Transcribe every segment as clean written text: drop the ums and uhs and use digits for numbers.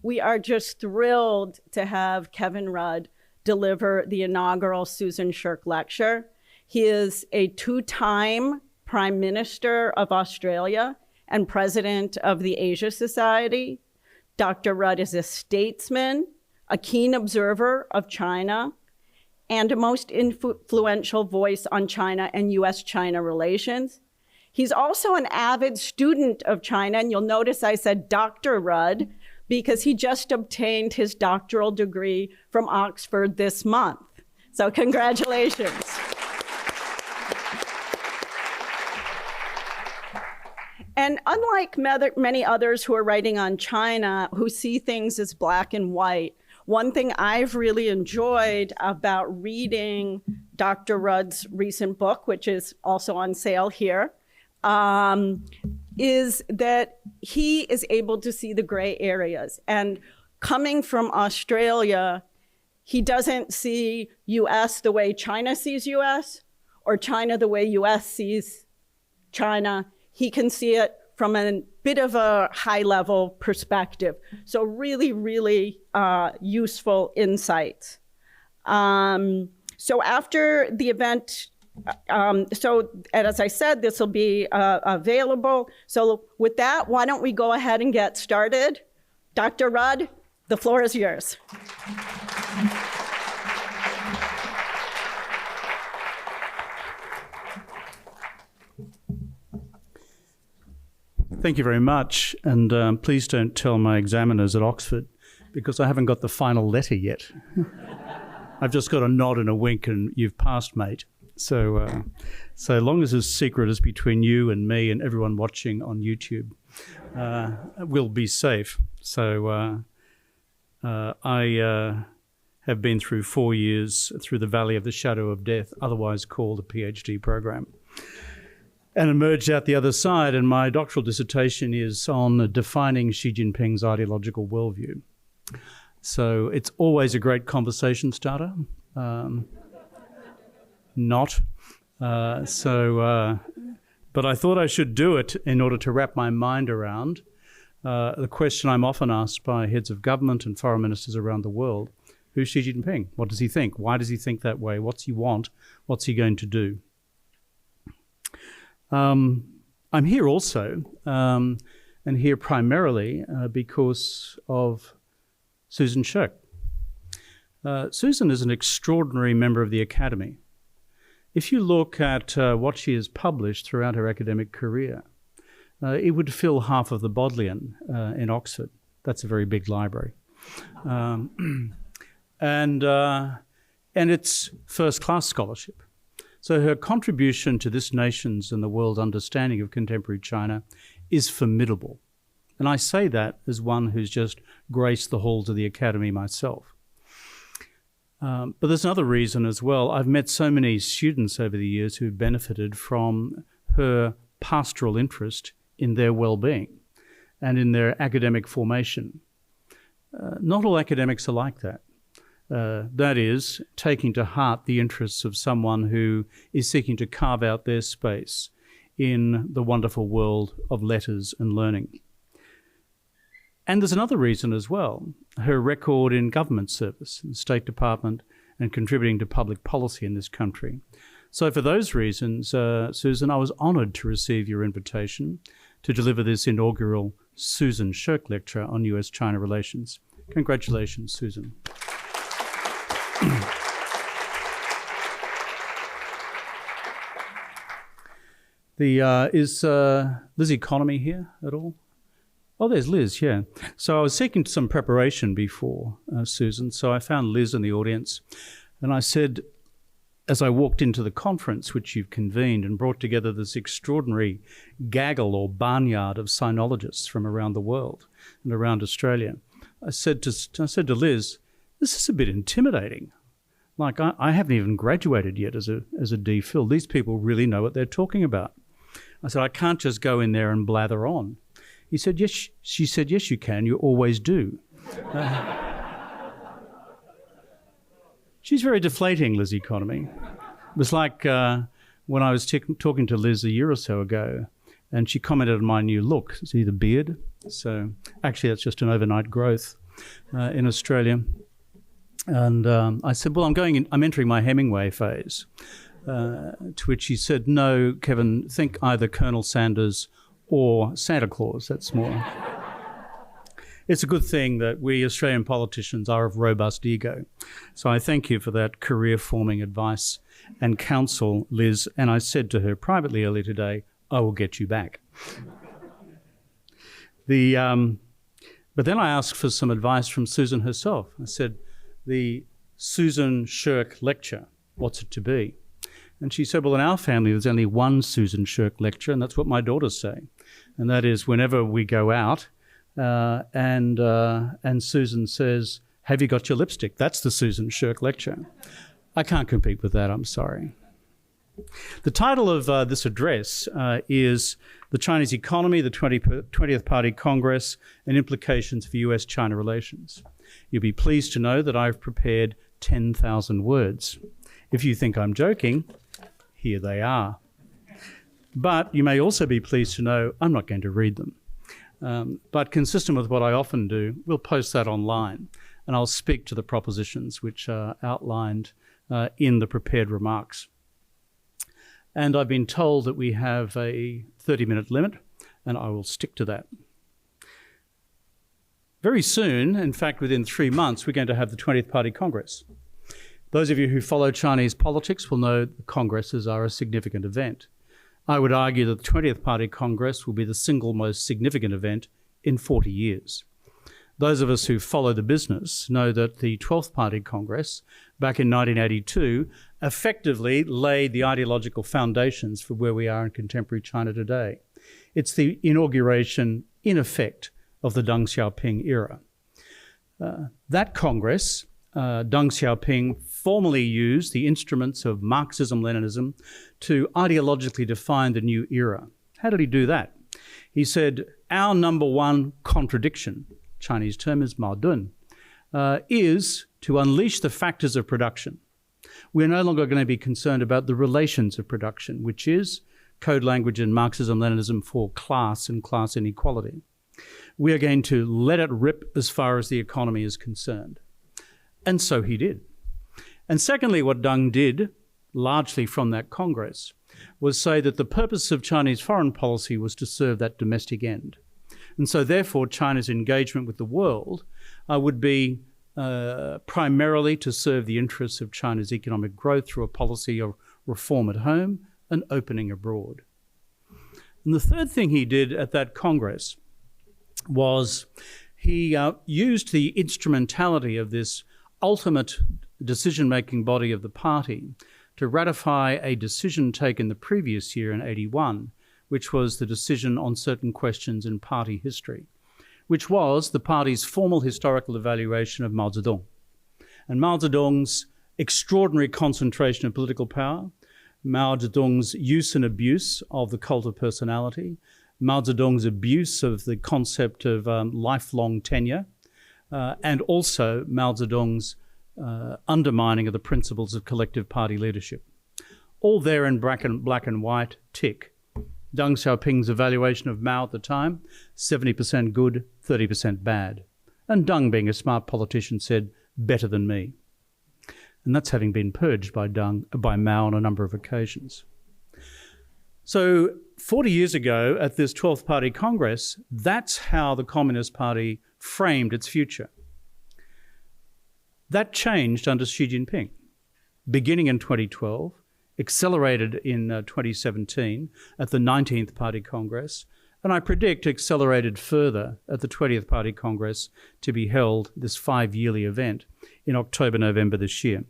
we are just thrilled to have Kevin Rudd deliver the inaugural Susan Shirk Lecture. He is a two-time Prime Minister of Australia and President of the Asia Society. Dr. Rudd is a statesman, a keen observer of China, and a most influential voice on China and U.S. China relations. He's also an avid student of China, and you'll notice I said Dr. Rudd because he just obtained his doctoral degree from Oxford this month. So congratulations. And unlike many others who are writing on China, who see things as black and white, one thing I've really enjoyed about reading Dr. Rudd's recent book, which is also on sale here, is that he is able to see the gray areas. And coming from Australia, he doesn't see US the way China sees US, or China the way US sees China. He can see it from a bit of a high-level perspective. So really, really useful insights. So after the event, so as I said, this will be available. So with that, why don't we go ahead and get started? Dr. Rudd, the floor is yours. Thank you very much, and please don't tell my examiners at Oxford, because I haven't got the final letter yet. I've just got a nod and a wink, and you've passed, mate. So long as this secret is between you and me and everyone watching on YouTube, we'll be safe. So I have been through 4 years through the Valley of the Shadow of Death, otherwise called a PhD program, and emerged out the other side, and my doctoral dissertation is on defining Xi Jinping's ideological worldview. So it's always a great conversation starter. But I thought I should do it in order to wrap my mind around the question I'm often asked by heads of government and foreign ministers around the world. Who's Xi Jinping? What does he think? Why does he think that way? What's he want? What's he going to do? I'm here also, and here primarily because of Susan Shirk. Susan is an extraordinary member of the Academy. If you look at what she has published throughout her academic career, it would fill half of the Bodleian in Oxford. That's a very big library. And it's first-class scholarship. So her contribution to this nation's and the world's understanding of contemporary China is formidable. And I say that as one who's just graced the halls of the Academy myself. But there's another reason as well. I've met so many students over the years who've benefited from her pastoral interest in their well-being and in their academic formation. Not all academics are like that. That is, taking to heart the interests of someone who is seeking to carve out their space in the wonderful world of letters and learning. And there's another reason as well, her record in government service, in the State Department, and contributing to public policy in this country. So for those reasons, Susan, I was honoured to receive your invitation to deliver this inaugural Susan Shirk Lecture on U.S. China relations. Congratulations, Susan. Is Liz Economy here at all? Oh, there's Liz, yeah. So I was seeking some preparation before, Susan, so I found Liz in the audience, and I said, as I walked into the conference which you've convened and brought together this extraordinary gaggle or barnyard of sinologists from around the world and around Australia, I said to Liz, this is a bit intimidating. Like, I haven't even graduated yet as a DPhil. These people really know what they're talking about. I said, I can't just go in there and blather on. He said, yes. She said, yes, you can. You always do. She's very deflating, Liz Economy. It was like when I was talking to Liz a year or so ago, and she commented on my new look. See the beard? So actually, that's just an overnight growth. in Australia. And I said, well, I'm entering my Hemingway phase. To which he said, no, Kevin, think either Colonel Sanders or Santa Claus. That's more. It's a good thing that we Australian politicians are of robust ego. So I thank you for that career-forming advice and counsel, Liz. And I said to her privately earlier today, I will get you back. But then I asked for some advice from Susan herself. I said, the Susan Shirk lecture, what's it to be? And she said, well, in our family, there's only one Susan Shirk lecture, and that's what my daughters say. And that is whenever we go out, and Susan says, have you got your lipstick? That's the Susan Shirk lecture. I can't compete with that, I'm sorry. The title of this address is The Chinese Economy, the 20th Party Congress, and Implications for U.S. China Relations. You'll be pleased to know that I've prepared 10,000 words. If you think I'm joking, here they are. But you may also be pleased to know I'm not going to read them. But consistent with what I often do, we'll post that online, and I'll speak to the propositions which are outlined in the prepared remarks. And I've been told that we have a 30-minute limit, and I will stick to that. Very soon, in fact within 3 months, we're going to have the 20th Party Congress. Those of you who follow Chinese politics will know that congresses are a significant event. I would argue that the 20th Party Congress will be the single most significant event in 40 years. Those of us who follow the business know that the 12th Party Congress, back in 1982, effectively laid the ideological foundations for where we are in contemporary China today. It's the inauguration, in effect, of the Deng Xiaoping era. That Congress, Deng Xiaoping formally used the instruments of Marxism-Leninism to ideologically define the new era. How did he do that? He said, our number one contradiction, Chinese term is Maodun, is to unleash the factors of production. We're no longer going to be concerned about the relations of production, which is code language in Marxism-Leninism for class and class inequality. We are going to let it rip as far as the economy is concerned. And so he did. And secondly, what Deng did, largely from that Congress, was say that the purpose of Chinese foreign policy was to serve that domestic end. And so therefore, China's engagement with the world would be primarily to serve the interests of China's economic growth through a policy of reform at home and opening abroad. And the third thing he did at that Congress was he used the instrumentality of this ultimate decision-making body of the party to ratify a decision taken the previous year in 81, which was the decision on certain questions in party history, which was the party's formal historical evaluation of Mao Zedong. And Mao Zedong's extraordinary concentration of political power, Mao Zedong's use and abuse of the cult of personality, Mao Zedong's abuse of the concept of lifelong tenure, and also Mao Zedong's undermining of the principles of collective party leadership. All there in black and white, tick. Deng Xiaoping's evaluation of Mao at the time, 70% good, 30% bad. And Deng, being a smart politician, said, better than me. And that's having been purged by Mao on a number of occasions. So 40 years ago at this 12th Party Congress, that's how the Communist Party framed its future. That changed under Xi Jinping, beginning in 2012, accelerated in 2017 at the 19th Party Congress, and I predict accelerated further at the 20th Party Congress to be held, this 5-yearly event, in October, November this year.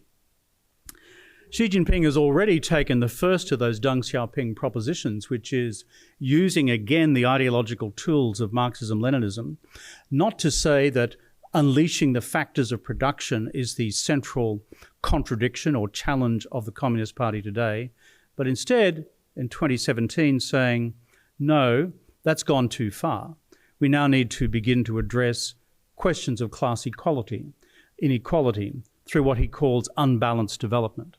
Xi Jinping has already taken the first of those Deng Xiaoping propositions, which is using again the ideological tools of Marxism-Leninism, not to say that unleashing the factors of production is the central contradiction or challenge of the Communist Party today, but instead, in 2017, saying, no, that's gone too far. We now need to begin to address questions of class inequality through what he calls unbalanced development.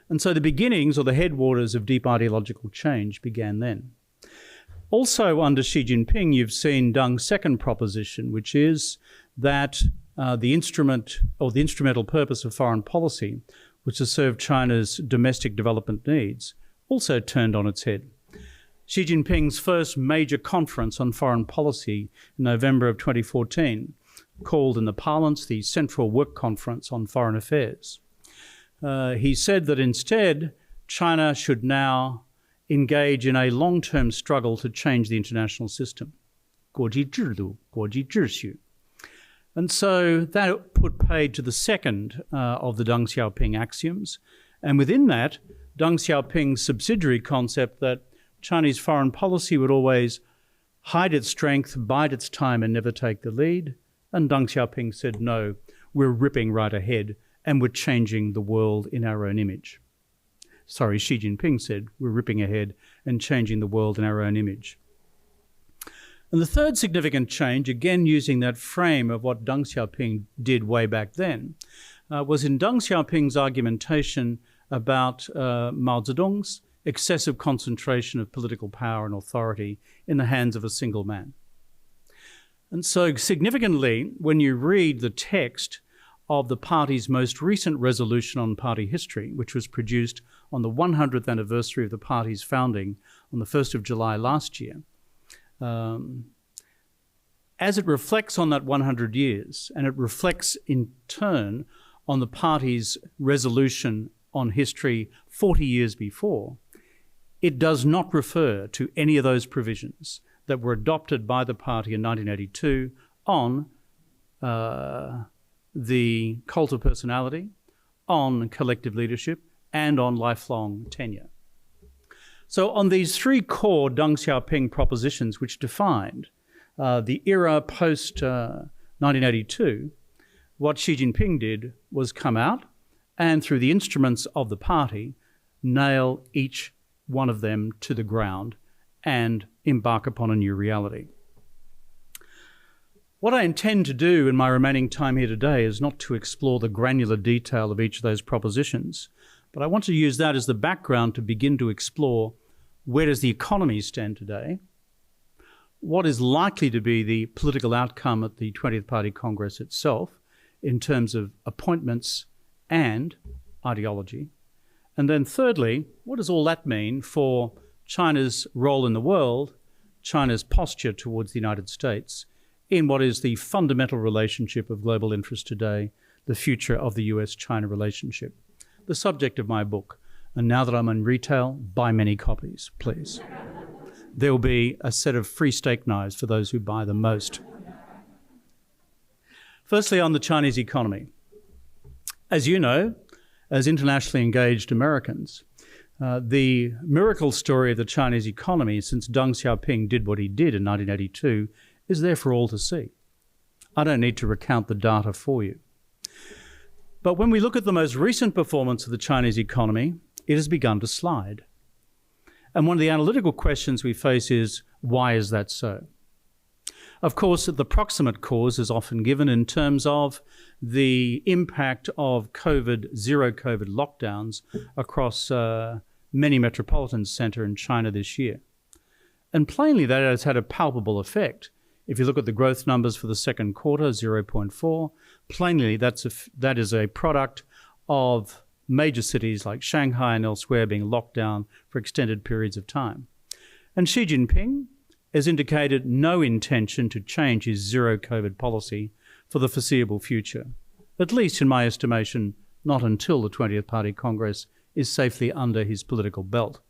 And so the beginnings or the headwaters of deep ideological change began then. Also under Xi Jinping, you've seen Deng's second proposition, which is that the instrumental purpose of foreign policy, which has served China's domestic development needs, also turned on its head. Xi Jinping's first major conference on foreign policy in November of 2014, called in the parlance the Central Work Conference on Foreign Affairs. He said that instead, China should now engage in a long-term struggle to change the international system. 国际制度, 国际秩序. And so that put paid to the second of the Deng Xiaoping axioms. And within that, Deng Xiaoping's subsidiary concept that Chinese foreign policy would always hide its strength, bide its time, and never take the lead. And Deng Xiaoping said, no, we're ripping right ahead and we're changing the world in our own image. Sorry, Xi Jinping said, we're ripping ahead and changing the world in our own image. And the third significant change, again using that frame of what Deng Xiaoping did way back then, was in Deng Xiaoping's argumentation about Mao Zedong's excessive concentration of political power and authority in the hands of a single man. And so significantly, when you read the text of the party's most recent resolution on party history, which was produced on the 100th anniversary of the party's founding on the 1st of July last year, as it reflects on that 100 years, and it reflects in turn on the party's resolution on history 40 years before, it does not refer to any of those provisions that were adopted by the party in 1982 on the cult of personality, on collective leadership, and on lifelong tenure. So on these three core Deng Xiaoping propositions which defined the era post-1982, what Xi Jinping did was come out and through the instruments of the party, nail each one of them to the ground and embark upon a new reality. What I intend to do in my remaining time here today is not to explore the granular detail of each of those propositions, but I want to use that as the background to begin to explore where does the economy stand today, what is likely to be the political outcome at the 20th Party Congress itself in terms of appointments and ideology, and then thirdly, what does all that mean for China's role in the world, China's posture towards the United States, in what is the fundamental relationship of global interest today, the future of the U.S. China relationship, the subject of my book. And now that I'm in retail, buy many copies, please. There will be a set of free steak knives for those who buy the most. Firstly, on the Chinese economy. As you know, as internationally engaged Americans, the miracle story of the Chinese economy since Deng Xiaoping did what he did in 1982 is there for all to see. I don't need to recount the data for you. But when we look at the most recent performance of the Chinese economy, it has begun to slide. And one of the analytical questions we face is, why is that so? Of course, the proximate cause is often given in terms of the impact of zero COVID lockdowns across many metropolitan centres in China this year. And plainly, that has had a palpable effect. If you look at the growth numbers for the second quarter, 0.4, plainly that is a product of major cities like Shanghai and elsewhere being locked down for extended periods of time. And Xi Jinping has indicated no intention to change his zero COVID policy for the foreseeable future, at least in my estimation, not until the 20th Party Congress is safely under his political belt.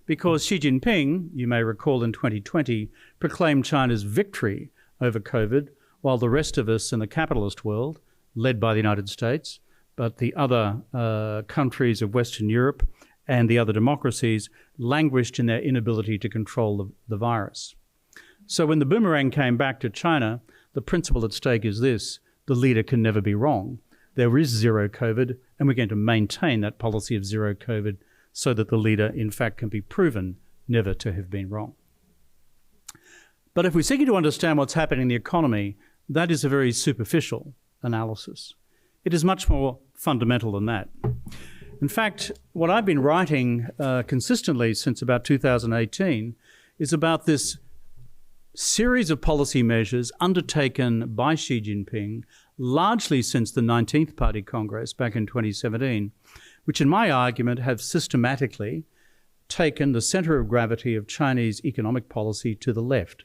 Because Xi Jinping, you may recall in 2020, proclaimed China's victory over COVID, while the rest of us in the capitalist world, led by the United States, but the other countries of Western Europe and the other democracies languished in their inability to control the virus. So when the boomerang came back to China, the principle at stake is this: the leader can never be wrong. There is zero COVID, and we're going to maintain that policy of zero COVID so that the leader, in fact, can be proven never to have been wrong. But if we're seeking to understand what's happening in the economy, that is a very superficial analysis. It is much more fundamental than that. In fact, what I've been writing consistently since about 2018 is about this series of policy measures undertaken by Xi Jinping, largely since the 19th Party Congress back in 2017, which in my argument have systematically taken the centre of gravity of Chinese economic policy to the left,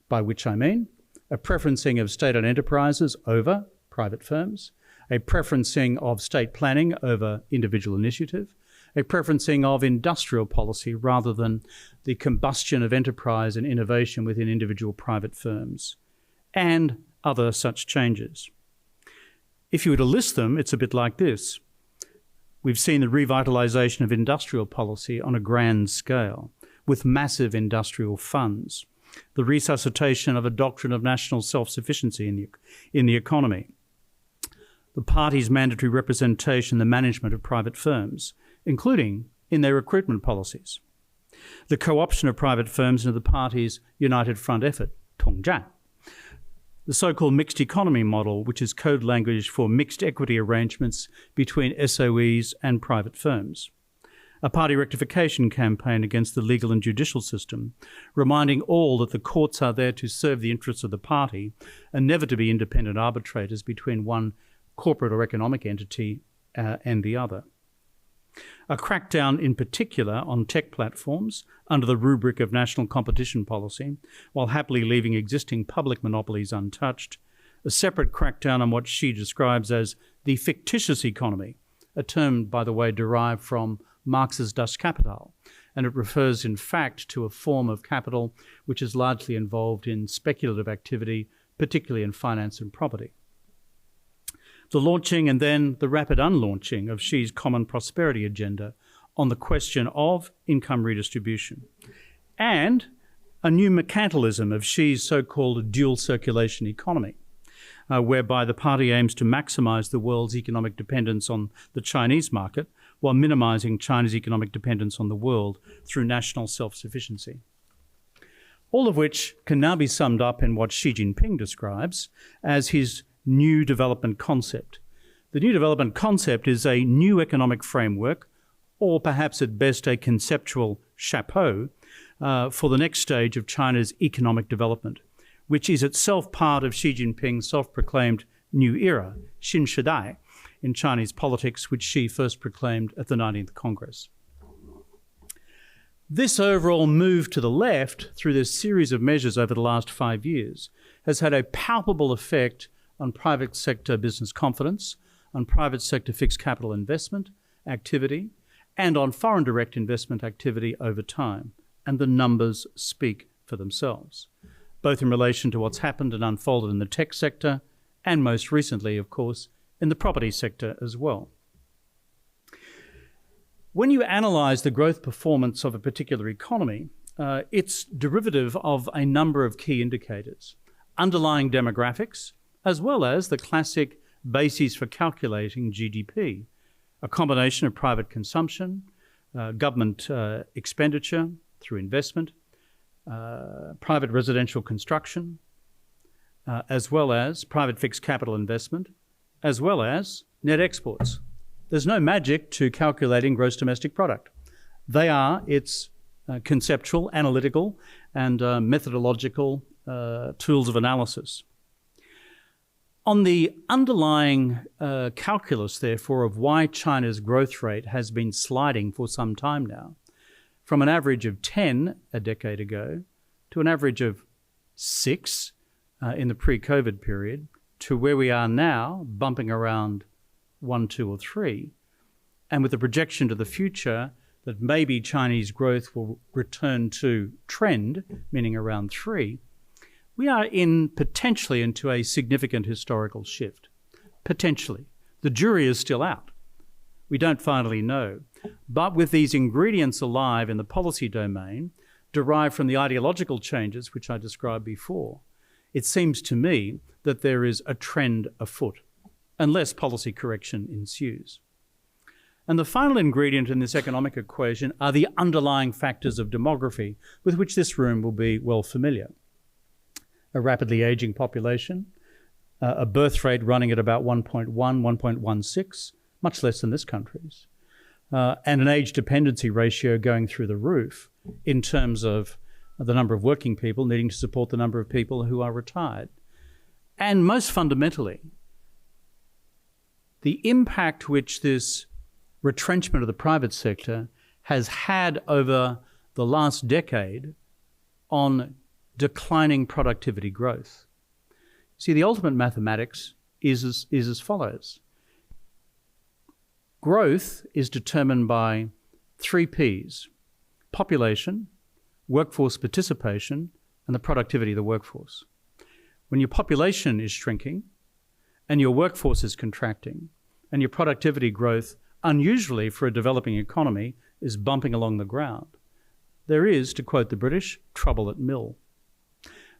by which I mean a preferencing of state-owned enterprises over private firms, a preferencing of state planning over individual initiative, a preferencing of industrial policy rather than the combustion of enterprise and innovation within individual private firms, and other such changes. If you were to list them, it's a bit like this. We've seen the revitalisation of industrial policy on a grand scale, with massive industrial funds, the resuscitation of a doctrine of national self-sufficiency in the economy, the party's mandatory representation in the management of private firms, including in their recruitment policies, the co-option of private firms into the party's United Front effort, 统战, the so-called mixed economy model, which is code language for mixed equity arrangements between SOEs and private firms, a party rectification campaign against the legal and judicial system, reminding all that the courts are there to serve the interests of the party and never to be independent arbitrators between one corporate or economic entity and the other. A crackdown in particular on tech platforms under the rubric of national competition policy, while happily leaving existing public monopolies untouched. A separate crackdown on what Xi describes as the fictitious economy, a term, by the way, derived from Marx's Das Kapital, and it refers in fact to a form of capital which is largely involved in speculative activity, particularly in finance and property. The launching and then the rapid unlaunching of Xi's common prosperity agenda on the question of income redistribution, and a new mercantilism of Xi's so-called dual circulation economy, whereby the party aims to maximise the world's economic dependence on the Chinese market while minimising China's economic dependence on the world through national self-sufficiency. All of which can now be summed up in what Xi Jinping describes as his new development concept. The new development concept is a new economic framework, or perhaps at best a conceptual chapeau, for the next stage of China's economic development, which is itself part of Xi Jinping's self-proclaimed new era, Xin Shidai, in Chinese politics, which Xi first proclaimed at the 19th Congress. This overall move to the left through this series of measures over the last 5 years has had a palpable effect on private sector business confidence, on private sector fixed capital investment activity, and on foreign direct investment activity over time. And the numbers speak for themselves, both in relation to what's happened and unfolded in the tech sector, and most recently, of course, in the property sector as well. When you analyse the growth performance of a particular economy, it's derivative of a number of key indicators, underlying demographics, as well as the classic bases for calculating GDP, a combination of private consumption, government expenditure through investment, private residential construction, as well as private fixed capital investment, as well as net exports. There's no magic to calculating gross domestic product. They are its conceptual, analytical, and methodological tools of analysis. On the underlying calculus, therefore, of why China's growth rate has been sliding for some time now, from an average of 10 a decade ago to an average of 6 in the pre-COVID period, to where we are now, bumping around 1, 2, or 3, and with the projection to the future that maybe Chinese growth will return to trend, meaning around 3, we are potentially into a significant historical shift. Potentially. The jury is still out. We don't finally know. But with these ingredients alive in the policy domain, derived from the ideological changes which I described before, it seems to me that there is a trend afoot, unless policy correction ensues. And the final ingredient in this economic equation are the underlying factors of demography, with which this room will be well familiar. A rapidly aging population, a birth rate running at about 1.1, 1.16, much less than this country's, and an age dependency ratio going through the roof in terms of the number of working people needing to support the number of people who are retired. And most fundamentally, the impact which this retrenchment of the private sector has had over the last decade on declining productivity growth. See, the ultimate mathematics is as follows. Growth is determined by 3 Ps: population, workforce participation, and the productivity of the workforce. When your population is shrinking and your workforce is contracting and your productivity growth, unusually for a developing economy, is bumping along the ground, there is, to quote the British, trouble at mill.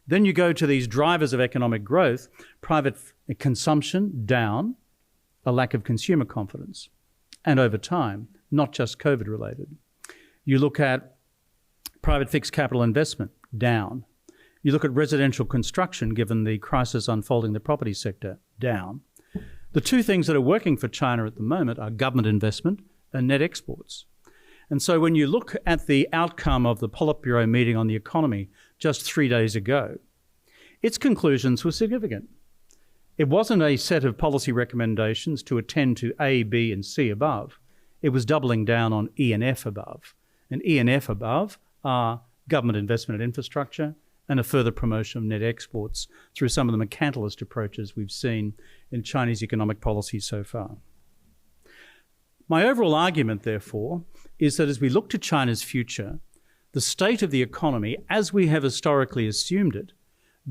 Then you go to these drivers of economic growth: private consumption down, a lack of consumer confidence, and over time, not just COVID related. You look at private fixed capital investment down. You look at residential construction, given the crisis unfolding in the property sector, down. The 2 things that are working for China at the moment are government investment and net exports. And so when you look at the outcome of the Politburo meeting on the economy just 3 days ago, its conclusions were significant. It wasn't a set of policy recommendations to attend to A, B, and C above. It was doubling down on E and F above. And E and F above are government investment in infrastructure and a further promotion of net exports through some of the mercantilist approaches we've seen in Chinese economic policy so far. My overall argument, therefore, is that as we look to China's future, the state of the economy, as we have historically assumed it,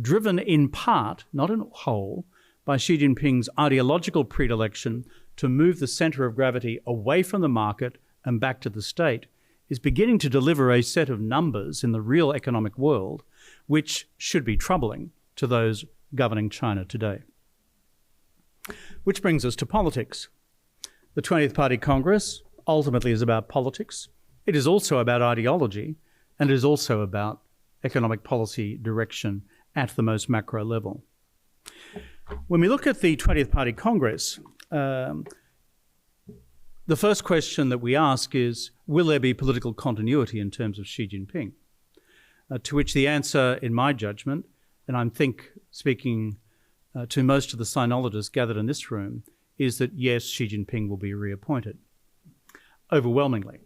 driven in part, not in whole, by Xi Jinping's ideological predilection to move the centre of gravity away from the market and back to the state, is beginning to deliver a set of numbers in the real economic world which should be troubling to those governing China today. Which brings us to politics. The 20th Party Congress ultimately is about politics. It is also about ideology, and it is also about economic policy direction at the most macro level. When we look at the 20th Party Congress, the first question that we ask is, will there be political continuity in terms of Xi Jinping? To which the answer, in my judgment, and I think speaking to most of the sinologists gathered in this room, is that yes, Xi Jinping will be reappointed, overwhelmingly.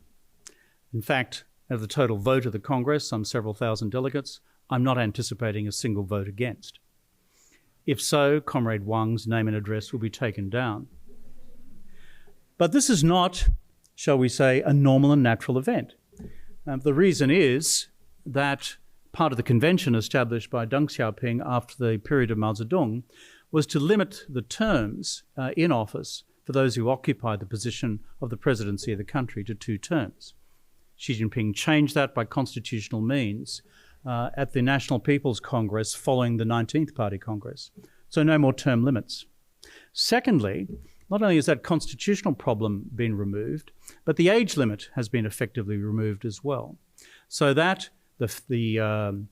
In fact, out of the total vote of the Congress, some several thousand delegates, I'm not anticipating a single vote against. If so, Comrade Wang's name and address will be taken down. But this is not, shall we say, a normal and natural event. The reason is that part of the convention established by Deng Xiaoping after the period of Mao Zedong was to limit the terms in office for those who occupied the position of the presidency of the country to 2 terms. Xi Jinping changed that by constitutional means at the National People's Congress following the 19th Party Congress. So no more term limits. Secondly, not only has that constitutional problem been removed, but the age limit has been effectively removed as well. So that the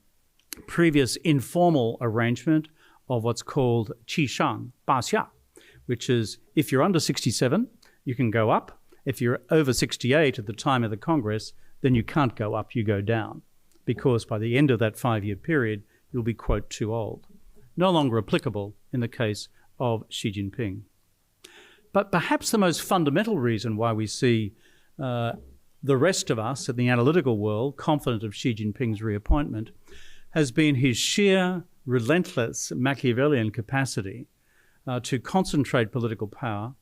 previous informal arrangement of what's called qi shang, ba xia, which is if you're under 67, you can go up. If you're over 68 at the time of the Congress, then you can't go up, you go down, because by the end of that 5-year period, you'll be, quote, too old. No longer applicable in the case of Xi Jinping. But perhaps the most fundamental reason why we see the rest of us in the analytical world confident of Xi Jinping's reappointment has been his sheer, relentless Machiavellian capacity to concentrate political power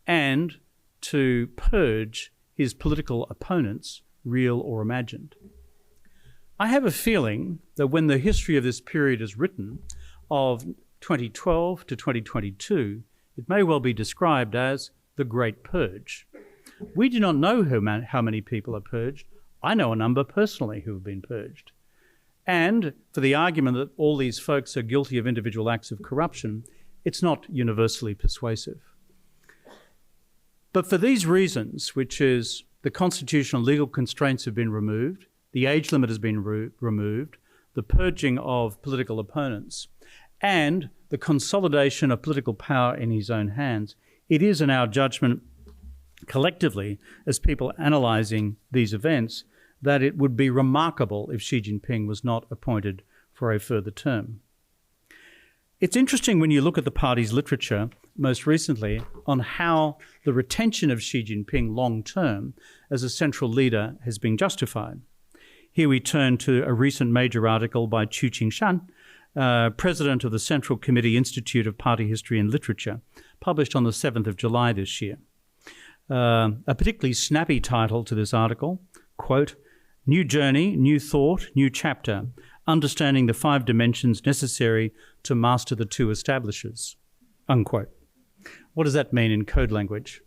and to purge his political opponents, real or imagined. I have a feeling that when the history of this period is written, of 2012 to 2022, it may well be described as the Great Purge. We do not know how many people are purged. I know a number personally who have been purged. And for the argument that all these folks are guilty of individual acts of corruption, it's not universally persuasive. But for these reasons, which is the constitutional legal constraints have been removed, the age limit has been removed, the purging of political opponents, and the consolidation of political power in his own hands, it is, in our judgment, collectively, as people analysing these events, that it would be remarkable if Xi Jinping was not appointed for a further term. It's interesting when you look at the party's literature most recently on how the retention of Xi Jinping long-term as a central leader has been justified. Here we turn to a recent major article by Chu Qingshan, president of the Central Committee Institute of Party History and Literature, published on the 7th of July this year. A particularly snappy title to this article, quote, "New Journey, New Thought, New Chapter, Understanding the 5 Dimensions Necessary to Master the 2 Establishers," unquote. What does that mean in code language?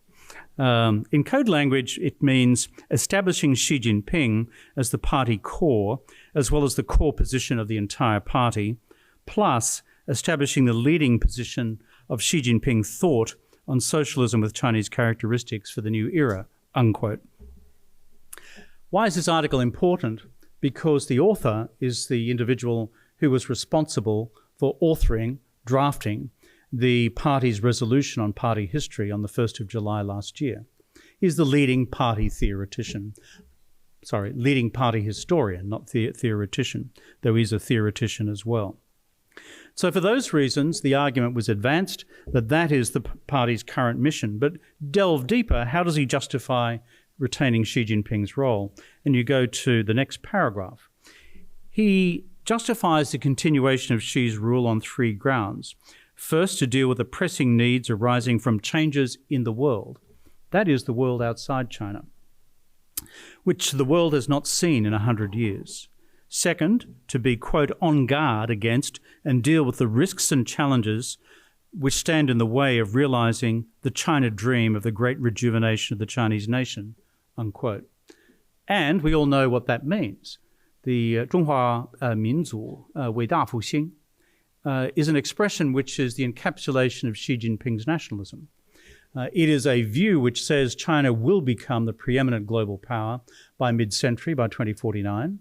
In code language, it means establishing Xi Jinping as the party core, as well as the core position of the entire party, plus establishing the leading position of Xi Jinping thought on socialism with Chinese characteristics for the new era, unquote. Why is this article important? Because the author is the individual who was responsible for authoring, drafting, the party's resolution on party history on the 1st of July last year. He's the leading party theoretician. Leading party historian, not theoretician, though he's a theoretician as well. So for those reasons, the argument was advanced that that is the party's current mission. But delve deeper, how does he justify retaining Xi Jinping's role? And you go to the next paragraph. He justifies the continuation of Xi's rule on 3 grounds. First, to deal with the pressing needs arising from changes in the world. That is the world outside China, which the world has not seen in 100 years. Second, to be, quote, on guard against and deal with the risks and challenges which stand in the way of realizing the China dream of the great rejuvenation of the Chinese nation, unquote. And we all know what that means. The 中华民族伟大复兴 is an expression which is the encapsulation of Xi Jinping's nationalism. It is a view which says China will become the preeminent global power by mid-century, by 2049.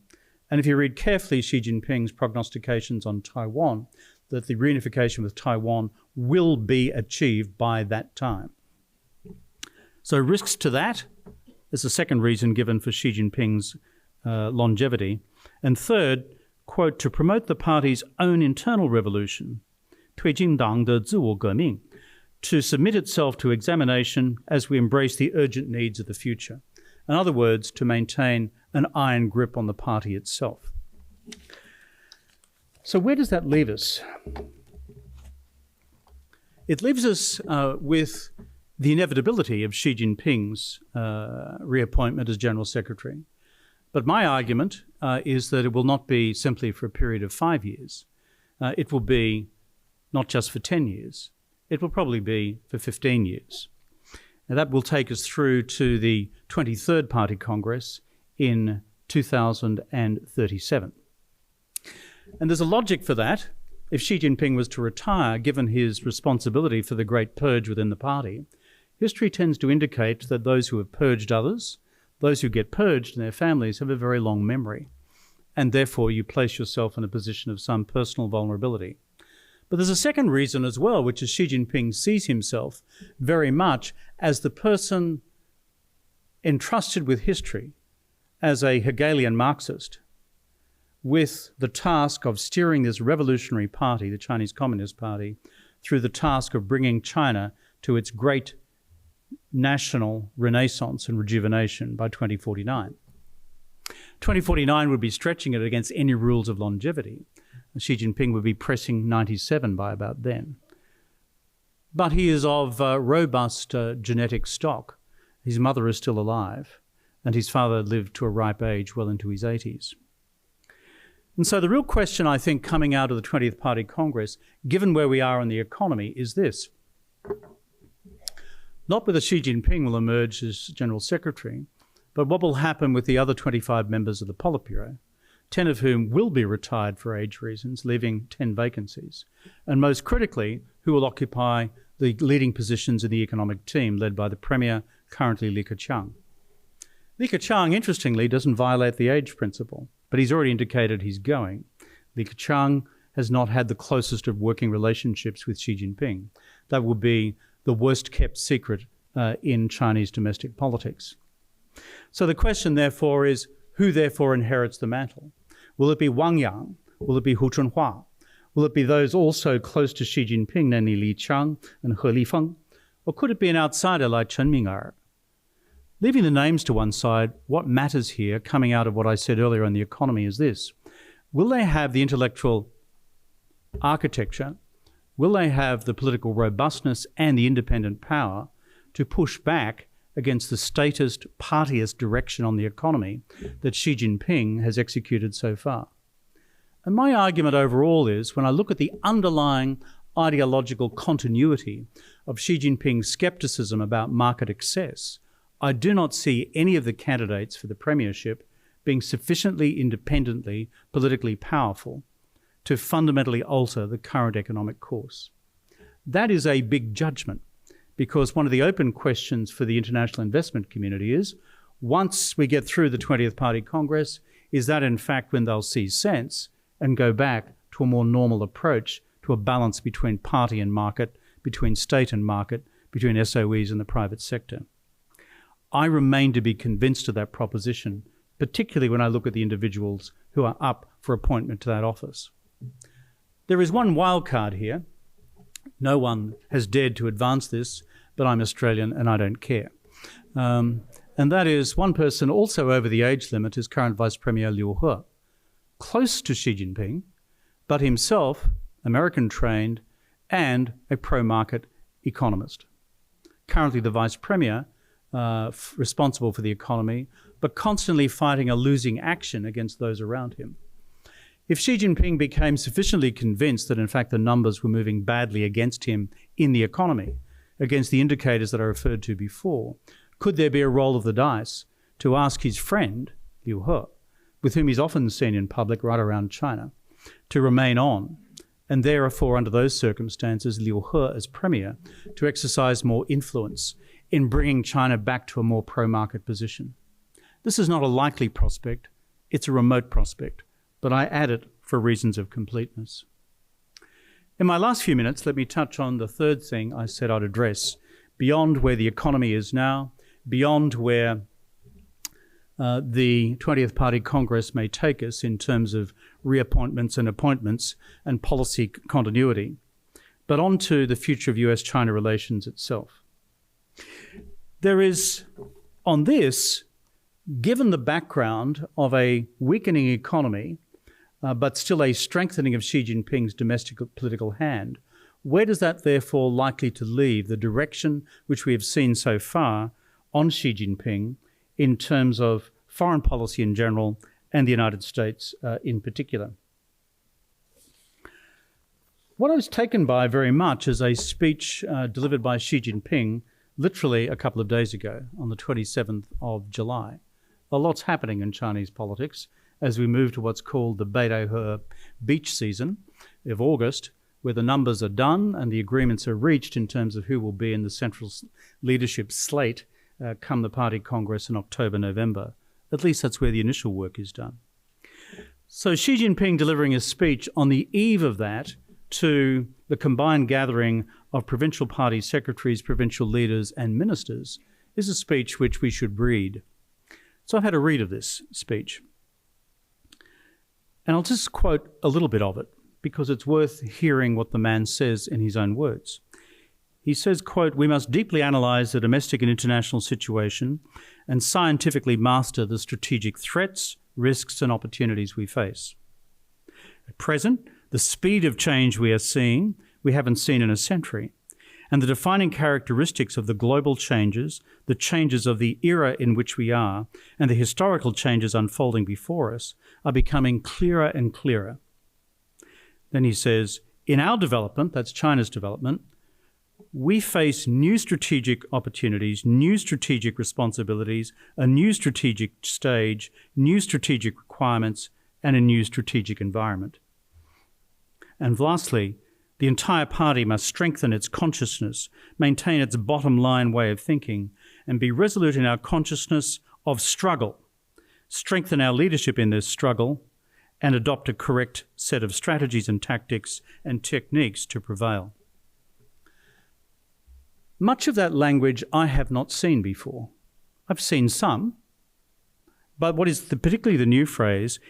And if you read carefully Xi Jinping's prognostications on Taiwan, that the reunification with Taiwan will be achieved by that time. So risks to that is the second reason given for Xi Jinping's longevity. And third, quote, to promote the party's own internal revolution, 推进党的自我革命, to submit itself to examination as we embrace the urgent needs of the future. In other words, to maintain an iron grip on the party itself. So where does that leave us? It leaves us with the inevitability of Xi Jinping's reappointment as General Secretary. But my argument is that it will not be simply for a period of 5 years. It will be not just for 10 years. It will probably be for 15 years. Now that will take us through to the 23rd Party Congress in 2037. And there's a logic for that. If Xi Jinping was to retire, given his responsibility for the great purge within the party, history tends to indicate that those who have purged others, those who get purged and their families, have a very long memory. And therefore, you place yourself in a position of some personal vulnerability. But there's a second reason as well, which is Xi Jinping sees himself very much as the person entrusted with history, as a Hegelian Marxist, with the task of steering this revolutionary party, the Chinese Communist Party, through the task of bringing China to its great national renaissance and rejuvenation by 2049. 2049 would be stretching it against any rules of longevity. Xi Jinping would be pressing 97 by about then. But he is of robust genetic stock. His mother is still alive, and his father lived to a ripe age well into his 80s. And so the real question, I think, coming out of the 20th Party Congress, given where we are in the economy, is this. Not whether Xi Jinping will emerge as General Secretary, but what will happen with the other 25 members of the Politburo, 10 of whom will be retired for age reasons, leaving 10 vacancies. And most critically, who will occupy the leading positions in the economic team led by the Premier, currently Li Keqiang. Li Keqiang, interestingly, doesn't violate the age principle, but he's already indicated he's going. Li Keqiang has not had the closest of working relationships with Xi Jinping. That will be the worst kept secret in Chinese domestic politics. So the question, therefore, is Who therefore inherits the mantle? Will it be Wang Yang? Will it be Hu Chunhua? Will it be those also close to Xi Jinping, namely Li Qiang and He Lifeng? Or could it be an outsider like Chen Ming'er? Leaving the names to one side, what matters here, coming out of what I said earlier on the economy, is this. Will they have the intellectual architecture? Will they have the political robustness and the independent power to push back against the statist, partyist direction on the economy that Xi Jinping has executed so far? And my argument overall is, when I look at the underlying ideological continuity of Xi Jinping's skepticism about market excess, I do not see any of the candidates for the premiership being sufficiently independently politically powerful to fundamentally alter the current economic course. That is a big judgment, because one of the open questions for the international investment community is, once we get through the 20th Party Congress, is that in fact when they'll see sense and go back to a more normal approach to a balance between party and market, between state and market, between SOEs and the private sector? I remain to be convinced of that proposition, particularly when I look at the individuals who are up for appointment to that office. There is one wild card here. No one has dared to advance this, but I'm Australian and I don't care. And that is one person also over the age limit is current Vice Premier Liu He, close to Xi Jinping, but himself American-trained and a pro-market economist. Currently the Vice Premier, responsible for the economy, but constantly fighting a losing action against those around him. If Xi Jinping became sufficiently convinced that in fact the numbers were moving badly against him in the economy, against the indicators that I referred to before, could there be a roll of the dice to ask his friend, Liu He, with whom he's often seen in public right around China, to remain on, and therefore under those circumstances Liu He as Premier to exercise more influence in bringing China back to a more pro-market position? This is not a likely prospect, it's a remote prospect, but I add it for reasons of completeness. In my last few minutes, let me touch on the third thing I said I'd address, beyond where the economy is now, beyond where the 20th Party Congress may take us in terms of reappointments and appointments and policy continuity, but on to the future of U.S. China relations itself. There is, on this, given the background of a weakening economy, but still a strengthening of Xi Jinping's domestic political hand, where does that therefore likely to leave the direction which we have seen so far on Xi Jinping in terms of foreign policy in general and the United States in particular? What I was taken by very much is a speech delivered by Xi Jinping literally a couple of days ago on the 27th of July. A lot's happening in Chinese politics as we move to what's called the Beidou beach season of August, where the numbers are done and the agreements are reached in terms of who will be in the central leadership slate come the Party Congress in October, November. At least that's where the initial work is done. So Xi Jinping delivering a speech on the eve of that to the combined gathering of provincial party secretaries, provincial leaders and ministers is a speech which we should read. So I've had a read of this speech. And I'll just quote a little bit of it because it's worth hearing what the man says in his own words. He says, quote, "We must deeply analyse the domestic and international situation and scientifically master the strategic threats, risks and opportunities we face. At present, the speed of change we are seeing, we haven't seen in a century, and the defining characteristics of the global changes, the changes of the era in which we are, and the historical changes unfolding before us are becoming clearer and clearer." Then he says, "In our development," that's China's development, "we face new strategic opportunities, new strategic responsibilities, a new strategic stage, new strategic requirements, and a new strategic environment." And lastly, the entire party must strengthen its consciousness, maintain its bottom line way of thinking, and be resolute in our consciousness of struggle, strengthen our leadership in this struggle, and adopt a correct set of strategies and tactics and techniques to prevail. Much of that language I have not seen before. I've seen some, But what is particularly the new phrase,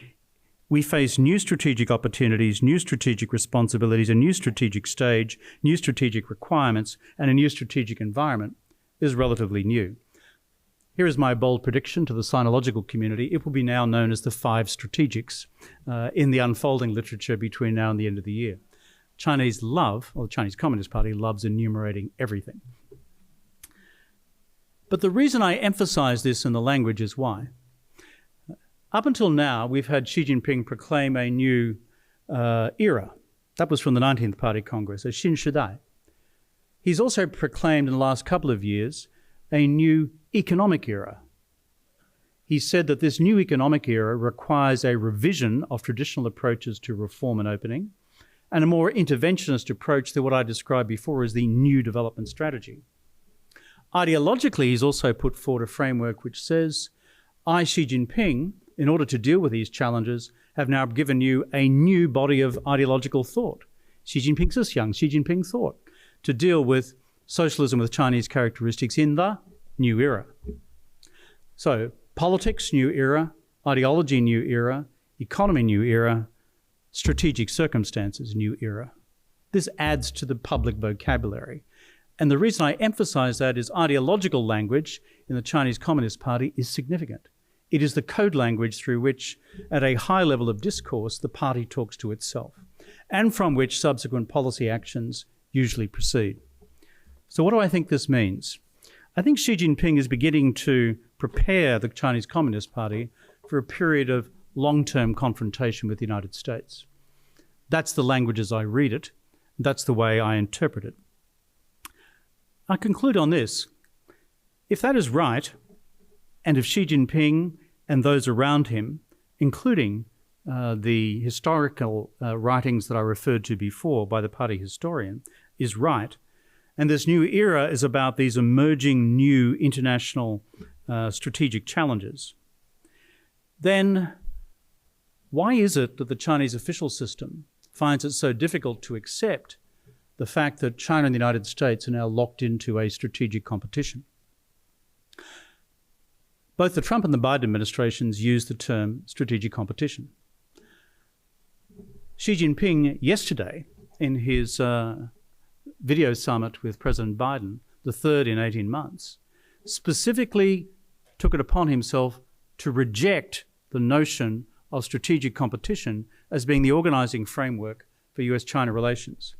we face new strategic opportunities, new strategic responsibilities, a new strategic stage, new strategic requirements, and a new strategic environment is relatively new. Here is my bold prediction to the sinological community. It will be now known as the 5 strategics in the unfolding literature between now and the end of the year. Chinese love, or the Chinese Communist Party loves enumerating everything. But the reason I emphasize this in the language is why. Up until now, we've had Xi Jinping proclaim a new era. That was from the 19th Party Congress, a Xin Shidai. He's also proclaimed in the last couple of years a new economic era. He said that this new economic era requires a revision of traditional approaches to reform and opening, and a more interventionist approach to what I described before as the new development strategy. Ideologically, he's also put forward a framework which says, I, Xi Jinping, in order to deal with these challenges, have now given you a new body of ideological thought. Xi Jinping Sishyang, Xi Jinping thought, to deal with socialism with Chinese characteristics in the new era. So, politics, new era, ideology, new era, economy, new era, strategic circumstances, new era. This adds to the public vocabulary. And the reason I emphasize that is ideological language in the Chinese Communist Party is significant. It is the code language through which, at a high level of discourse, the party talks to itself, and from which subsequent policy actions usually proceed. So what do I think this means? I think Xi Jinping is beginning to prepare the Chinese Communist Party for a period of long-term confrontation with the United States. That's the language as I read it. That's the way I interpret it. I conclude on this. If that is right, and if Xi Jinping and those around him, including the historical writings that I referred to before by the party historian, is right, and this new era is about these emerging new international strategic challenges, then why is it that the Chinese official system finds it so difficult to accept the fact that China and the United States are now locked into a strategic competition? Both the Trump and the Biden administrations use the term strategic competition. Xi Jinping yesterday, in his video summit with President Biden, the third in 18 months, specifically took it upon himself to reject the notion of strategic competition as being the organizing framework for U.S. China relations.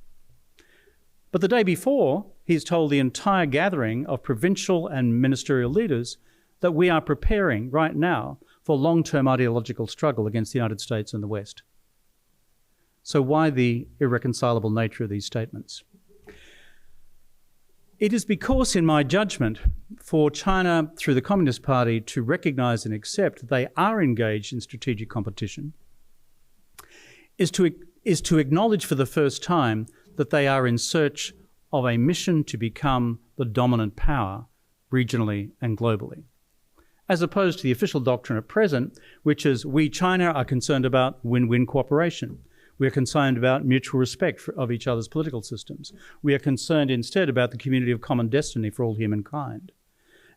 But the day before, he's told the entire gathering of provincial and ministerial leaders that we are preparing right now for long-term ideological struggle against the United States and the West. So why the irreconcilable nature of these statements? It is because, in my judgment, for China, through the Communist Party, to recognize and accept that they are engaged in strategic competition is to acknowledge for the first time that they are in search of a mission to become the dominant power regionally and globally, as opposed to the official doctrine at present, which is we, China, are concerned about win-win cooperation. We are concerned about mutual respect of each other's political systems. We are concerned instead about the community of common destiny for all humankind.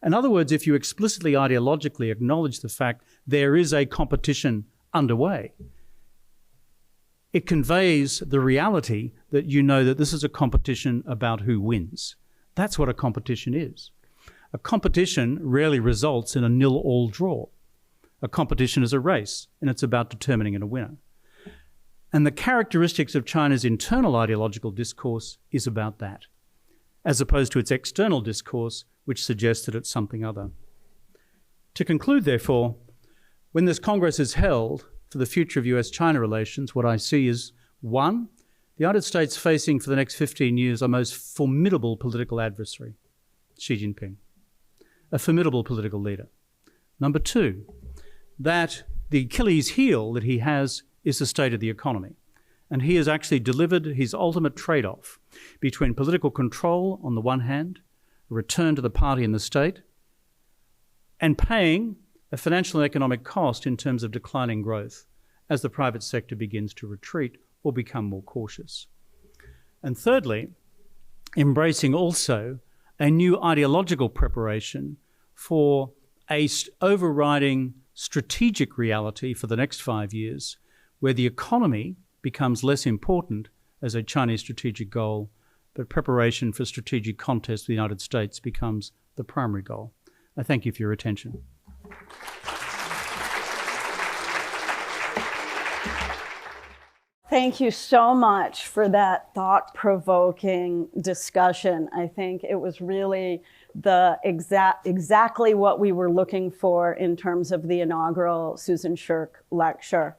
In other words, if you explicitly ideologically acknowledge the fact there is a competition underway, it conveys the reality that you know that this is a competition about who wins. That's what a competition is. A competition rarely results in a 0-all draw. A competition is a race, and it's about determining a winner. And the characteristics of China's internal ideological discourse is about that, as opposed to its external discourse, which suggests that it's something other. To conclude, therefore, when this Congress is held for the future of U.S.-China relations, what I see is, one, the United States facing for the next 15 years our most formidable political adversary, Xi Jinping, a formidable political leader. Number two, that the Achilles heel that he has is the state of the economy. And he has actually delivered his ultimate trade-off between political control on the one hand, a return to the party and the state, and paying a financial and economic cost in terms of declining growth as the private sector begins to retreat or become more cautious. And thirdly, embracing also a new ideological preparation for a overriding strategic reality for the next 5 years, where the economy becomes less important as a Chinese strategic goal, but preparation for strategic contest with the United States becomes the primary goal. I thank you for your attention. Thank you so much for that thought-provoking discussion. I think it was really the exactly what we were looking for in terms of the inaugural Susan Shirk lecture.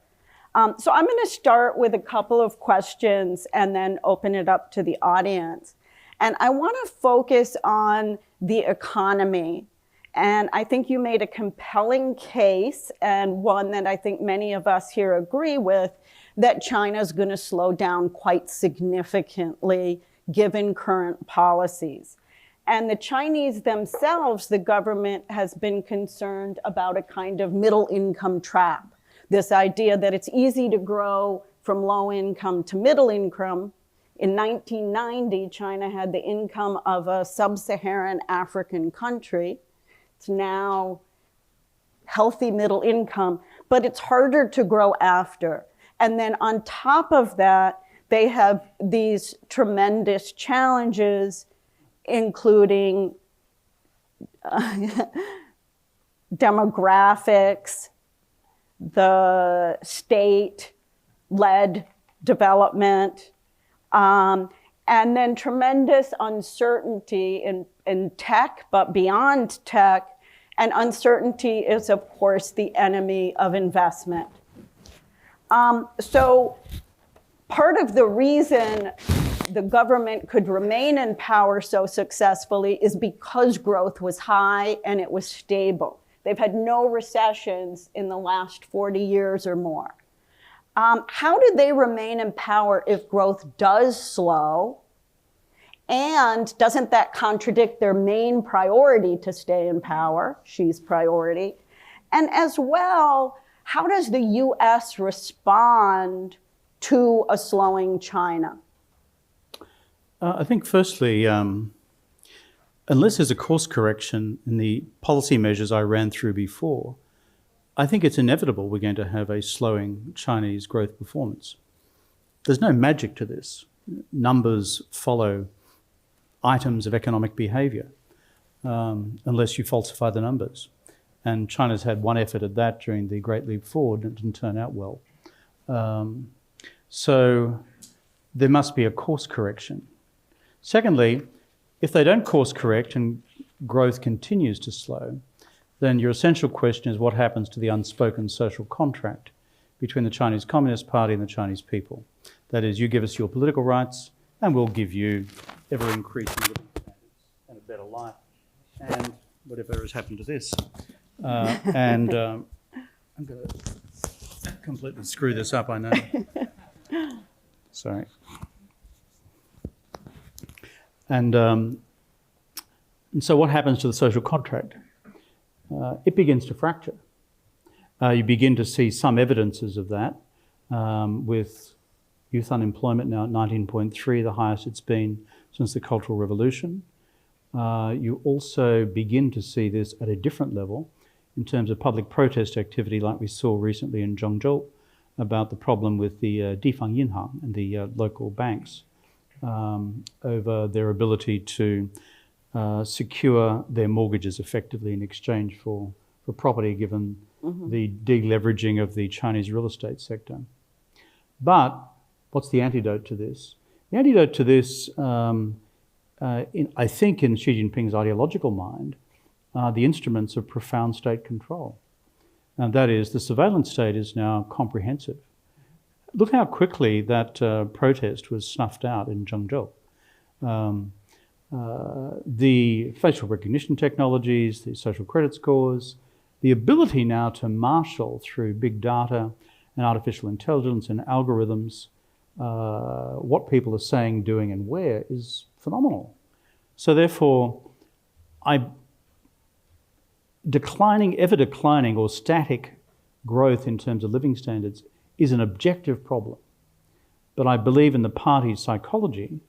So I'm going to start with a couple of questions and then open it up to the audience. And I want to focus on the economy. And I think you made a compelling case, and one that I think many of us here agree with, that China's going to slow down quite significantly given current policies. And the Chinese themselves, the government has been concerned about a kind of middle income trap. This idea that it's easy to grow from low income to middle income. In 1990, China had the income of a sub-Saharan African country. It's now healthy middle income, but it's harder to grow after. And then on top of that, they have these tremendous challenges, including demographics, the state-led development, and then tremendous uncertainty in tech, but beyond tech. And uncertainty is, of course, the enemy of investment. So part of the reason the government could remain in power so successfully is because growth was high and it was stable. They've had no recessions in the last 40 years or more. How do they remain in power if growth does slow? And doesn't that contradict their main priority to stay in power, Xi's priority? And as well, how does the U.S. respond to a slowing China? I think firstly, unless there's a course correction in the policy measures I ran through before, I think it's inevitable we're going to have a slowing Chinese growth performance. There's no magic to this. Numbers follow items of economic behaviour, unless you falsify the numbers. And China's had one effort at that during the Great Leap Forward, and it didn't turn out well. So there must be a course correction. Secondly, if they don't course correct and growth continues to slow, then your essential question is what happens to the unspoken social contract between the Chinese Communist Party and the Chinese people. That is, you give us your political rights and we'll give you ever-increasing living standards and a better life and whatever has happened to this. I'm going to completely screw this up, I know. Sorry. And so what happens to the social contract? It begins to fracture. You begin to see some evidences of that with youth unemployment now at 19.3, the highest it's been since the Cultural Revolution. You also begin to see this at a different level in terms of public protest activity like we saw recently in Zhengzhou about the problem with the Difang Yinhang and the local banks over their ability to secure their mortgages effectively in exchange for property given the deleveraging of the Chinese real estate sector. But what's the antidote to this? The antidote to this, I think in Xi Jinping's ideological mind, are the instruments of profound state control. And that is, the surveillance state is now comprehensive. Look how quickly that protest was snuffed out in Zhengzhou. The facial recognition technologies, the social credit scores, the ability now to marshal through big data and artificial intelligence and algorithms what people are saying, doing, and where is phenomenal. So therefore, ever declining or static growth in terms of living standards is an objective problem. But I believe in the party's psychology,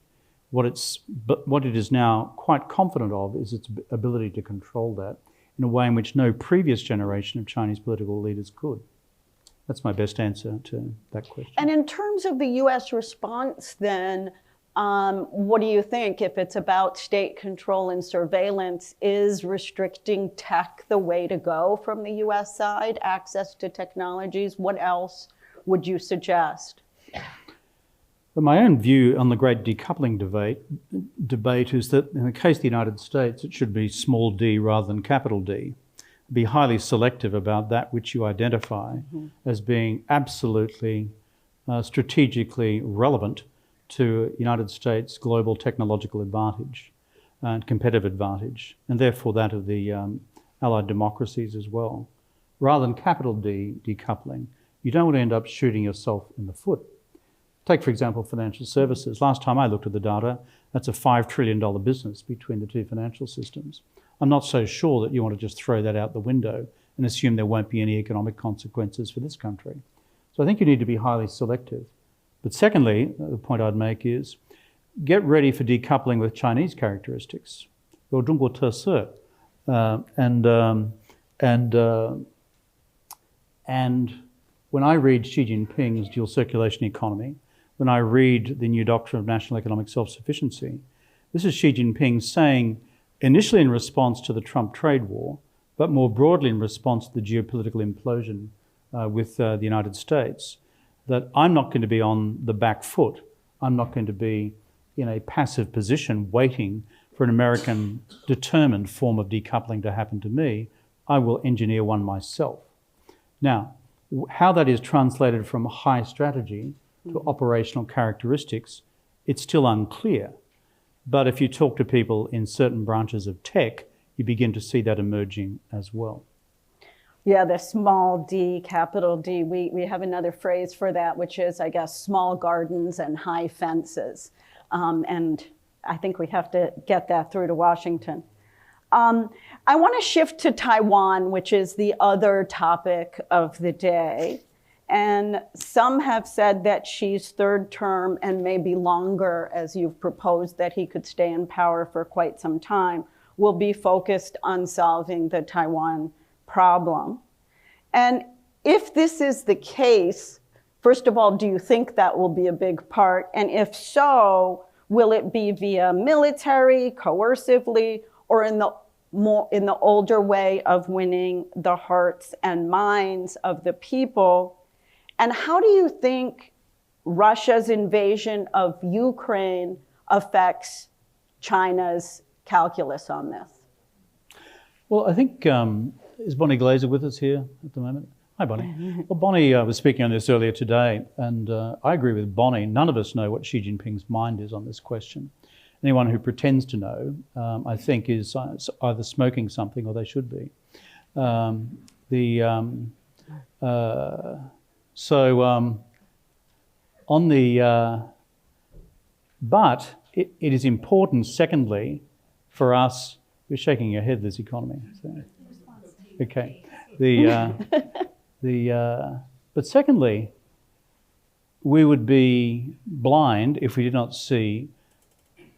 what it is now quite confident of is its ability to control that in a way in which no previous generation of Chinese political leaders could. That's my best answer to that question. And in terms of the U.S. response then, what do you think? If it's about state control and surveillance, is restricting tech the way to go from the U.S. side, access to technologies? What else would you suggest? But my own view on the great decoupling debate is that in the case of the United States, it should be small d rather than capital D. Be highly selective about that which you identify as being absolutely strategically relevant to United States global technological advantage and competitive advantage, and therefore that of the allied democracies as well. Rather than capital D decoupling, you don't want to end up shooting yourself in the foot. Take, for example, financial services. Last time I looked at the data, that's a $5 trillion business between the two financial systems. I'm not so sure that you want to just throw that out the window and assume there won't be any economic consequences for this country. So I think you need to be highly selective. But secondly, the point I'd make is get ready for decoupling with Chinese characteristics. And when I read Xi Jinping's dual circulation economy, when I read the new doctrine of national economic self-sufficiency, this is Xi Jinping saying, initially in response to the Trump trade war, but more broadly in response to the geopolitical implosion with the United States, that I'm not going to be on the back foot. I'm not going to be in a passive position waiting for an American determined form of decoupling to happen to me. I will engineer one myself. Now, how that is translated from high strategy to operational characteristics, it's still unclear. But if you talk to people in certain branches of tech, you begin to see that emerging as well. Yeah, the small d, capital D, we have another phrase for that, which is, I guess, small gardens and high fences. And I think we have to get that through to Washington. I want to shift to Taiwan, which is the other topic of the day. And some have said that Xi's third term and maybe longer, as you've proposed that he could stay in power for quite some time, will be focused on solving the Taiwan problem. And if this is the case, first of all, do you think that will be a big part? And if so, will it be via military, coercively, or in the older way of winning the hearts and minds of the people? And how do you think Russia's invasion of Ukraine affects China's calculus on this? Well, I think, is Bonnie Glaser with us here at the moment? Hi, Bonnie. Well, Bonnie was speaking on this earlier today, and I agree with Bonnie. None of us know what Xi Jinping's mind is on this question. Anyone who pretends to know, I think, is either smoking something or they should be. But it is important, secondly, for us. You're shaking your head, this economy. So. Okay. But secondly, we would be blind if we did not see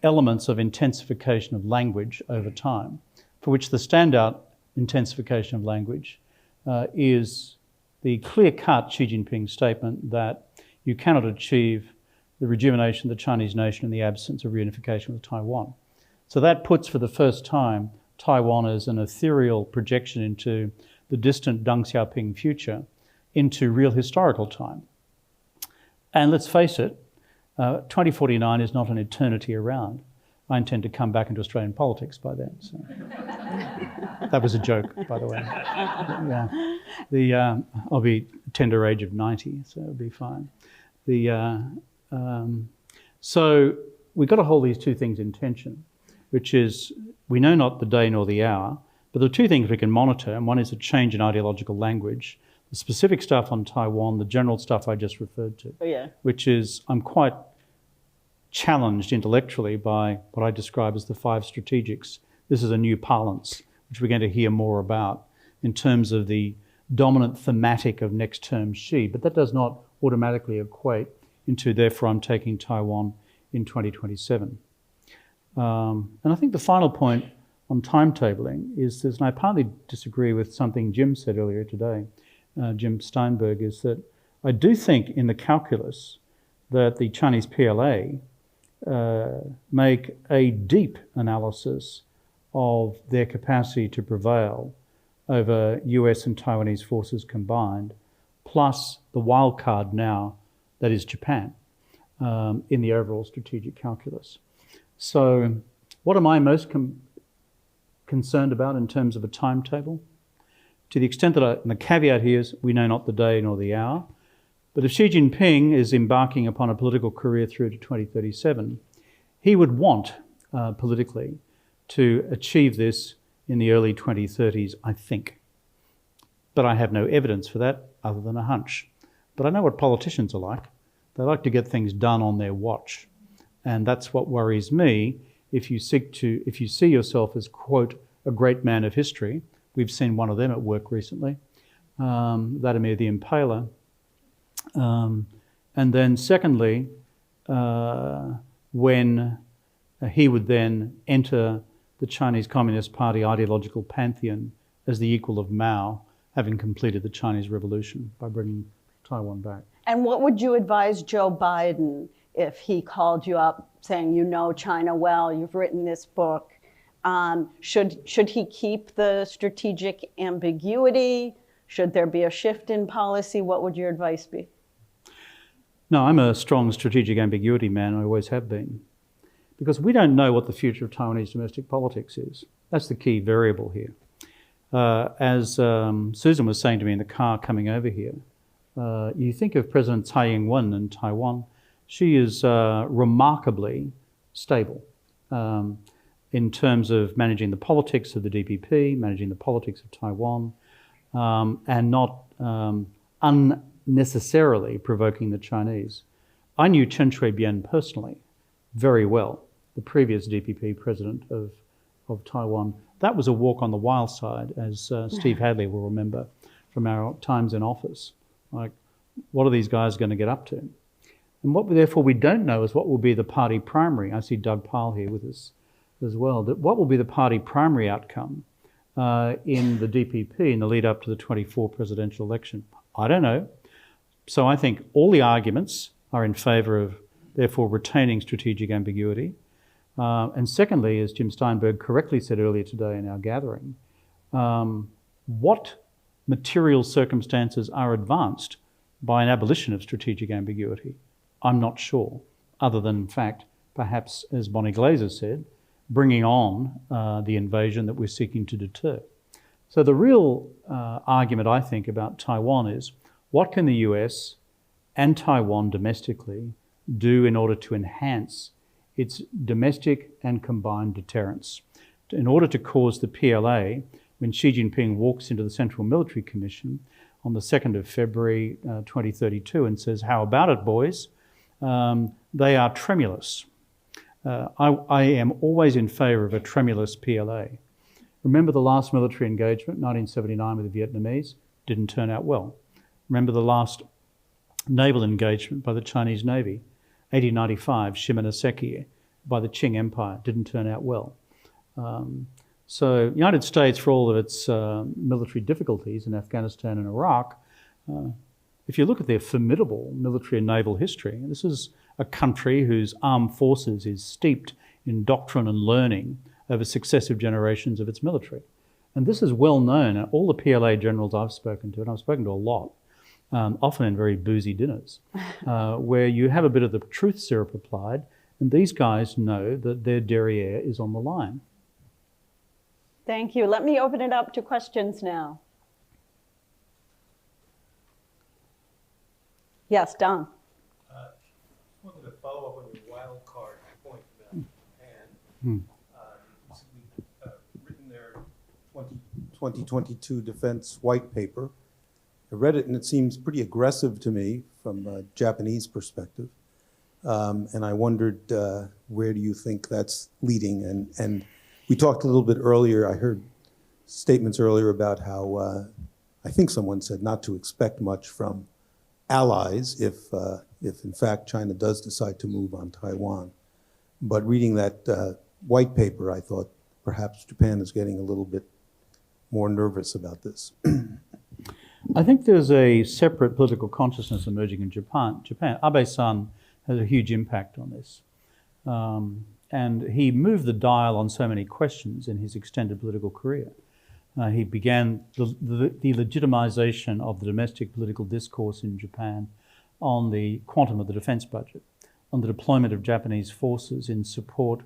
elements of intensification of language over time, for which the standout intensification of language is the clear-cut Xi Jinping statement that you cannot achieve the rejuvenation of the Chinese nation in the absence of reunification with Taiwan. So that puts for the first time Taiwan as an ethereal projection into the distant Deng Xiaoping future into real historical time. And let's face it, 2049 is not an eternity around. I intend to come back into Australian politics by then. So. That was a joke, by the way. Yeah. I'll be tender age of 90, so it'll be fine. So we've got to hold these two things in tension, which is we know not the day nor the hour, but there are two things we can monitor, and one is a change in ideological language. The specific stuff on Taiwan, the general stuff I just referred to, which is I'm quite challenged intellectually by what I describe as the five strategics. This is a new parlance, which we're going to hear more about in terms of the dominant thematic of next term Xi, but that does not automatically equate into therefore I'm taking Taiwan in 2027. And I think the final point on timetabling is this, and I partly disagree with something Jim said earlier today, Jim Steinberg, is that I do think in the calculus that the Chinese PLA make a deep analysis of their capacity to prevail over US and Taiwanese forces combined, plus the wild card now that is Japan in the overall strategic calculus. So what am I most concerned about in terms of a timetable? To the extent that and the caveat here is we know not the day nor the hour, but if Xi Jinping is embarking upon a political career through to 2037, he would want politically to achieve this in the early 2030s, I think. But I have no evidence for that other than a hunch. But I know what politicians are like. They like to get things done on their watch. And that's what worries me if you see yourself as, quote, a great man of history. We've seen one of them at work recently, Vladimir the Impaler. And then secondly, when he would then enter the Chinese Communist Party ideological pantheon as the equal of Mao, having completed the Chinese Revolution by bringing Taiwan back. And what would you advise Joe Biden if he called you up saying, you know China well, you've written this book? Should he keep the strategic ambiguity? Should there be a shift in policy? What would your advice be? No, I'm a strong strategic ambiguity man. I always have been. Because we don't know what the future of Taiwanese domestic politics is. That's the key variable here. As Susan was saying to me in the car coming over here, you think of President Tsai Ing-wen in Taiwan, she is remarkably stable in terms of managing the politics of the DPP, managing the politics of Taiwan, and not unnecessarily provoking the Chinese. I knew Chen Shui-bian personally very well, the previous DPP president of Taiwan. That was a walk on the wild side, as Steve Hadley will remember from our times in office. Like, what are these guys going to get up to? And what, therefore, we don't know is what will be the party primary. I see Doug Pyle here with us as well. What will be the party primary outcome in the DPP in the lead up to the 24 presidential election? I don't know. So I think all the arguments are in favour of, therefore, retaining strategic ambiguity. And secondly, as Jim Steinberg correctly said earlier today in our gathering, what material circumstances are advanced by an abolition of strategic ambiguity? I'm not sure, other than, in fact, perhaps, as Bonnie Glaser said, bringing on the invasion that we're seeking to deter. So the real argument, I think, about Taiwan is, what can the US and Taiwan domestically do in order to enhance its domestic and combined deterrence? In order to cause the PLA, when Xi Jinping walks into the Central Military Commission on the 2nd of February 2032 and says, how about it, boys? They are tremulous. I am always in favour of a tremulous PLA. Remember the last military engagement, 1979 with the Vietnamese? Didn't turn out well. Remember the last naval engagement by the Chinese Navy, 1895, Shimonoseki, by the Qing Empire? Didn't turn out well. So the United States, for all of its military difficulties in Afghanistan and Iraq, if you look at their formidable military and naval history, this is a country whose armed forces is steeped in doctrine and learning over successive generations of its military. And this is well known. All the PLA generals I've spoken to, and I've spoken to a lot, often in very boozy dinners, where you have a bit of the truth syrup applied, and these guys know that their derriere is on the line. Thank you. Let me open it up to questions now. Yes, Don. I wanted to follow up on your wild card point about Japan. You've written their 2022 defense white paper. I read it and it seems pretty aggressive to me from a Japanese perspective. And I wondered, where do you think that's leading? And we talked a little bit earlier, I heard statements earlier about how, I think someone said not to expect much from allies if in fact China does decide to move on Taiwan. But reading that white paper, I thought perhaps Japan is getting a little bit more nervous about this? I think there's a separate political consciousness emerging in Japan. Abe-san has a huge impact on this. And he moved the dial on so many questions in his extended political career. He began the legitimization of the domestic political discourse in Japan on the quantum of the defense budget, on the deployment of Japanese forces in support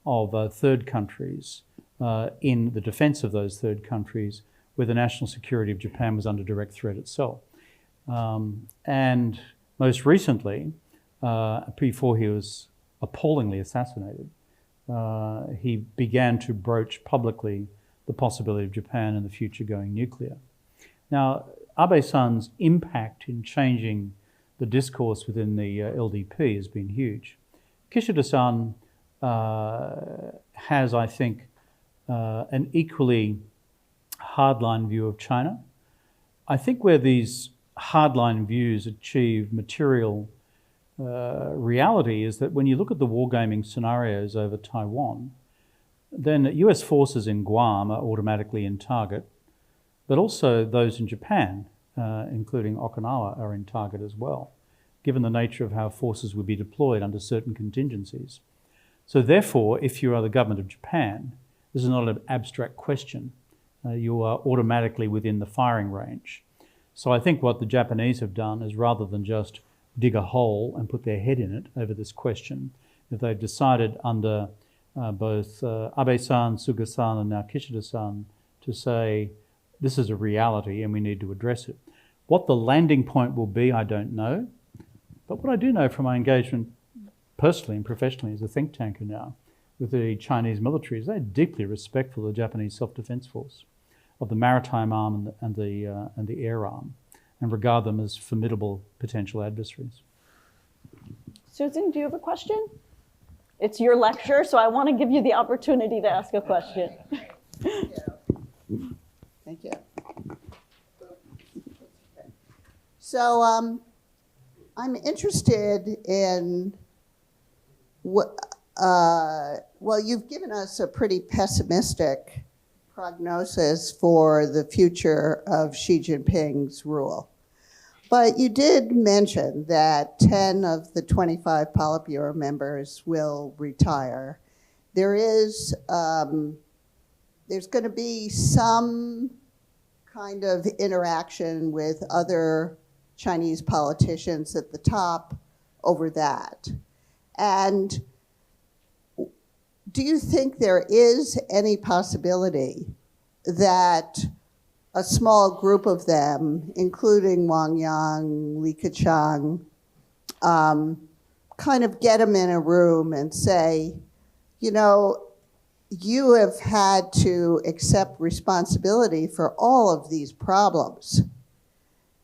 of third countries, in the defense of those third countries, where the national security of Japan was under direct threat itself. And most recently, before he was appallingly assassinated, he began to broach publicly the possibility of Japan in the future going nuclear. Now, Abe-san's impact in changing the discourse within the LDP has been huge. Kishida-san has, I think, an equally hardline view of China. I think where these hardline views achieve material reality is that when you look at the wargaming scenarios over Taiwan, then US forces in Guam are automatically in target, but also those in Japan, including Okinawa, are in target as well, given the nature of how forces would be deployed under certain contingencies. So therefore, if you are the government of Japan, this is not an abstract question. You are automatically within the firing range. So I think what the Japanese have done is, rather than just dig a hole and put their head in it over this question, if they've decided under both Abe-san, Suga-san, and now Kishida-san to say, this is a reality and we need to address it. What the landing point will be, I don't know. But what I do know from my engagement personally and professionally as a think tanker now with the Chinese military is they're deeply respectful of the Japanese self-defense force, of the maritime arm and the air arm, and regard them as formidable potential adversaries. Susan, do you have a question? It's your lecture, so I want to give you the opportunity to ask a question. Thank you. So I'm interested in what, well, you've given us a pretty pessimistic prognosis for the future of Xi Jinping's rule. But you did mention that 10 of the 25 Politburo members will retire. There's going to be some kind of interaction with other Chinese politicians at the top over that. And do you think there is any possibility that a small group of them, including Wang Yang, Li Keqiang, kind of get them in a room and say, you know, you have had to accept responsibility for all of these problems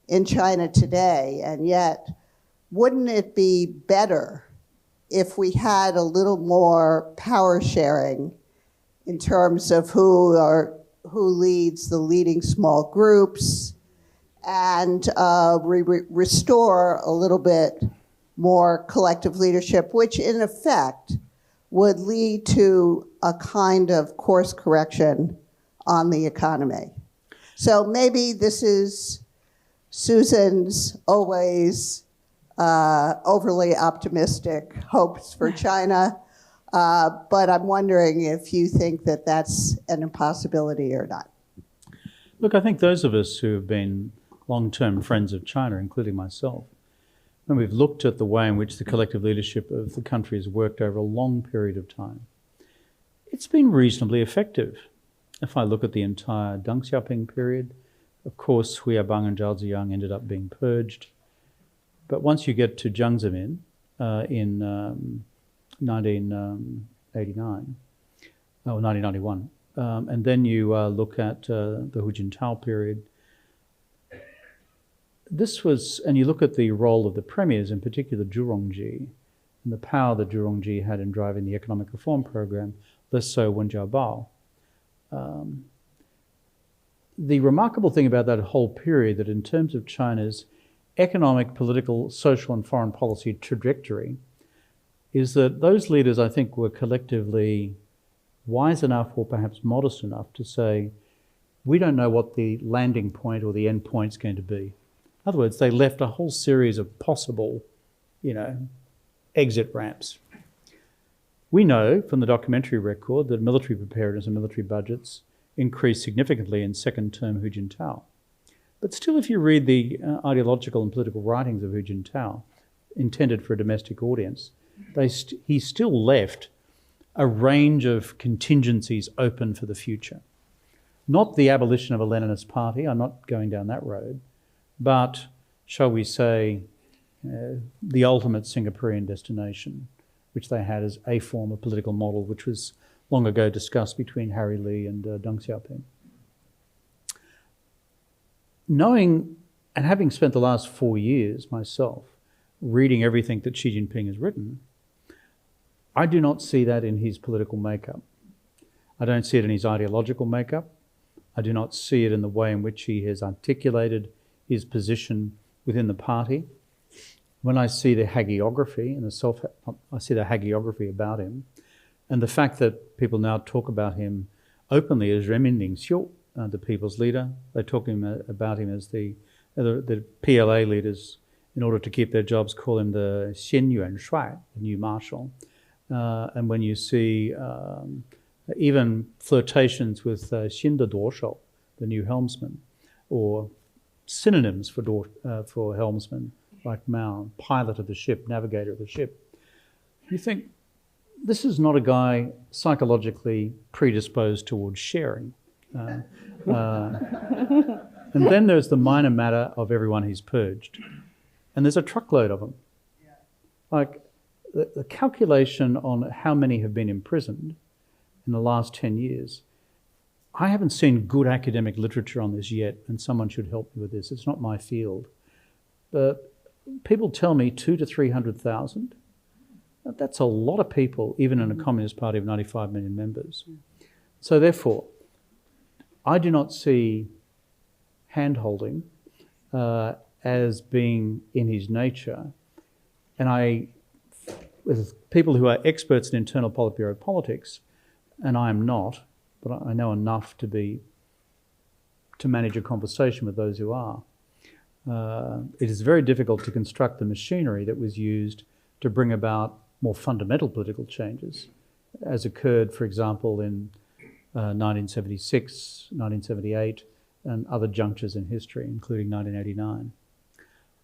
in China today, and yet wouldn't it be better if we had a little more power sharing in terms of who leads the leading small groups, and restore a little bit more collective leadership, which in effect would lead to a kind of course correction on the economy. So maybe this is Susan's always overly optimistic hopes for China, but I'm wondering if you think that that's an impossibility or not. Look, I think those of us who have been long-term friends of China, including myself, when we've looked at the way in which the collective leadership of the country has worked over a long period of time, it's been reasonably effective. If I look at the entire Deng Xiaoping period, of course, Hu Yaobang and Zhao Ziyang ended up being purged. But once you get to Jiang Zemin in 1989, or 1991, and then you look at the Hu Jintao period, this was, and you look at the role of the premiers, in particular Zhu Rongji, and the power that Zhu Rongji had in driving the economic reform program, less so Wen Jiabao. The remarkable thing about that whole period, that in terms of China's economic, political, social, and foreign policy trajectory, is that those leaders, I think, were collectively wise enough or perhaps modest enough to say, we don't know what the landing point or the end point is going to be. In other words, they left a whole series of possible, exit ramps. We know from the documentary record that military preparedness and military budgets increased significantly in second-term Hu Jintao. But still, if you read the ideological and political writings of Hu Jintao, intended for a domestic audience, he still left a range of contingencies open for the future. Not the abolition of a Leninist party, I'm not going down that road, but, shall we say, the ultimate Singaporean destination, which they had as a form of political model, which was long ago discussed between Harry Lee and Deng Xiaoping. Knowing and having spent the last 4 years myself reading everything that Xi Jinping has written, I do not see that in his political makeup. I don't see it in his ideological makeup. I do not see it in the way in which he has articulated his position within the party. When I see the hagiography and I see the hagiography about him, and the fact that people now talk about him openly as Impending, the people's leader. They talk about him as the PLA leaders, in order to keep their jobs, call him the Xian Yuan Shuai, the new marshal. And when you see even flirtations with Xin de Duoshou, the new helmsman, or synonyms for helmsman, like Mao, pilot of the ship, navigator of the ship, you think this is not a guy psychologically predisposed towards sharing. And then there's the minor matter of everyone he's purged. And there's a truckload of them. Like the calculation on how many have been imprisoned in the last 10 years, I haven't seen good academic literature on this yet, and someone should help me with this. It's not my field. But people tell me 200,000 to 300,000. That's a lot of people, even in a Communist Party of 95 million members. So therefore, I do not see hand-holding as being in his nature. And with people who are experts in internal Politburo politics, and I am not, but I know enough to manage a conversation with those who are, it is very difficult to construct the machinery that was used to bring about more fundamental political changes, as occurred, for example, in 1976, 1978, and other junctures in history, including 1989.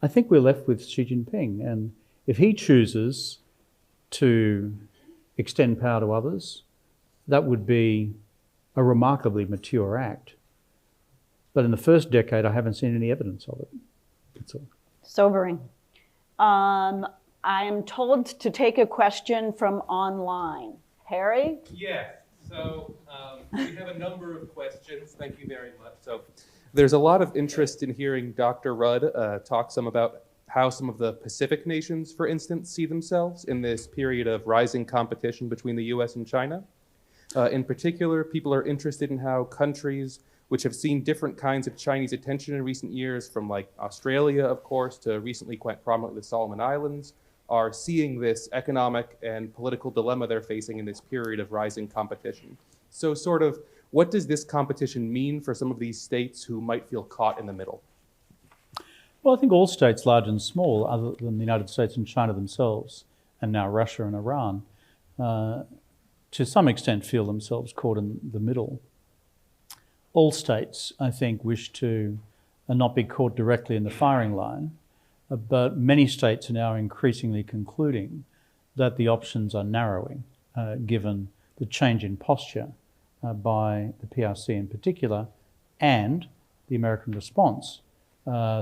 I think we're left with Xi Jinping, and if he chooses to extend power to others, that would be a remarkably mature act. But in the first decade, I haven't seen any evidence of it. That's all. Sobering. I am told to take a question from online. Harry? Yes. So we have a number of questions. Thank you very much. So there's a lot of interest in hearing Dr. Rudd talk some about how some of the Pacific nations, for instance, see themselves in this period of rising competition between the U.S. and China. In particular, people are interested in how countries which have seen different kinds of Chinese attention in recent years, from like Australia, of course, to recently quite prominently the Solomon Islands, are seeing this economic and political dilemma they're facing in this period of rising competition. So sort of, what does this competition mean for some of these states who might feel caught in the middle? Well, I think all states, large and small, other than the United States and China themselves, and now Russia and Iran, to some extent feel themselves caught in the middle. All states, I think, wish to not be caught directly in the firing line, but many states are now increasingly concluding that the options are narrowing, given the change in posture by the PRC in particular, and the American response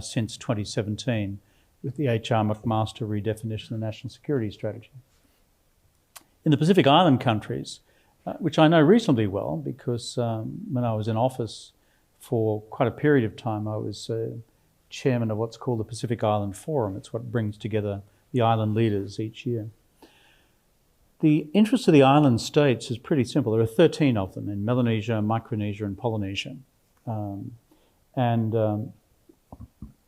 since 2017 with the H.R. McMaster redefinition of the national security strategy. In the Pacific Island countries, which I know reasonably well because when I was in office for quite a period of time, I was chairman of what's called the Pacific Island Forum. It's what brings together the island leaders each year. The interest of the island states is pretty simple. There are 13 of them in Melanesia, Micronesia, and Polynesia.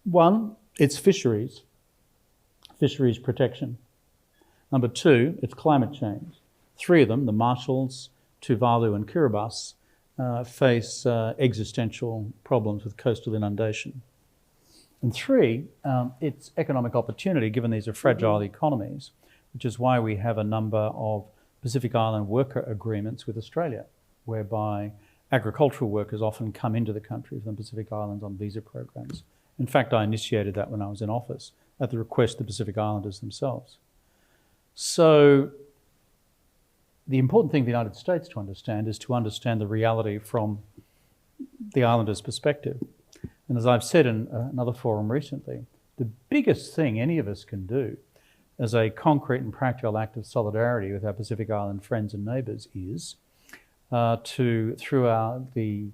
One, it's fisheries protection. Number two, it's climate change. Three of them, the Marshalls, Tuvalu and Kiribati face existential problems with coastal inundation. And 3, it's economic opportunity, given these are fragile economies, which is why we have a number of Pacific Island worker agreements with Australia, whereby agricultural workers often come into the country from the Pacific Islands on visa programs. In fact, I initiated that when I was in office at the request of the Pacific Islanders themselves. So the important thing for the United States to understand is to understand the reality from the Islanders' perspective. And as I've said in another forum recently, the biggest thing any of us can do as a concrete and practical act of solidarity with our Pacific Island friends and neighbours is through the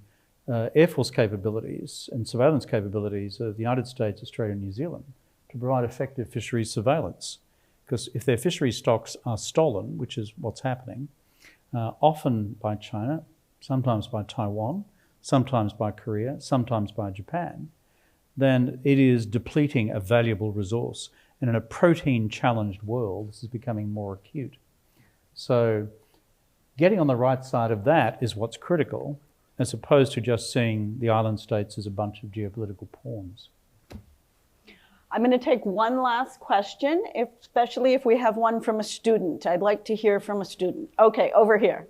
Air Force capabilities and surveillance capabilities of the United States, Australia and New Zealand to provide effective fisheries surveillance. Because if their fishery stocks are stolen, which is what's happening, often by China, sometimes by Taiwan, sometimes by Korea, sometimes by Japan, then it is depleting a valuable resource. And in a protein-challenged world, this is becoming more acute. So getting on the right side of that is what's critical, as opposed to just seeing the island states as a bunch of geopolitical pawns. I'm going to take one last question, especially if we have one from a student. I'd like to hear from a student. Okay, over here.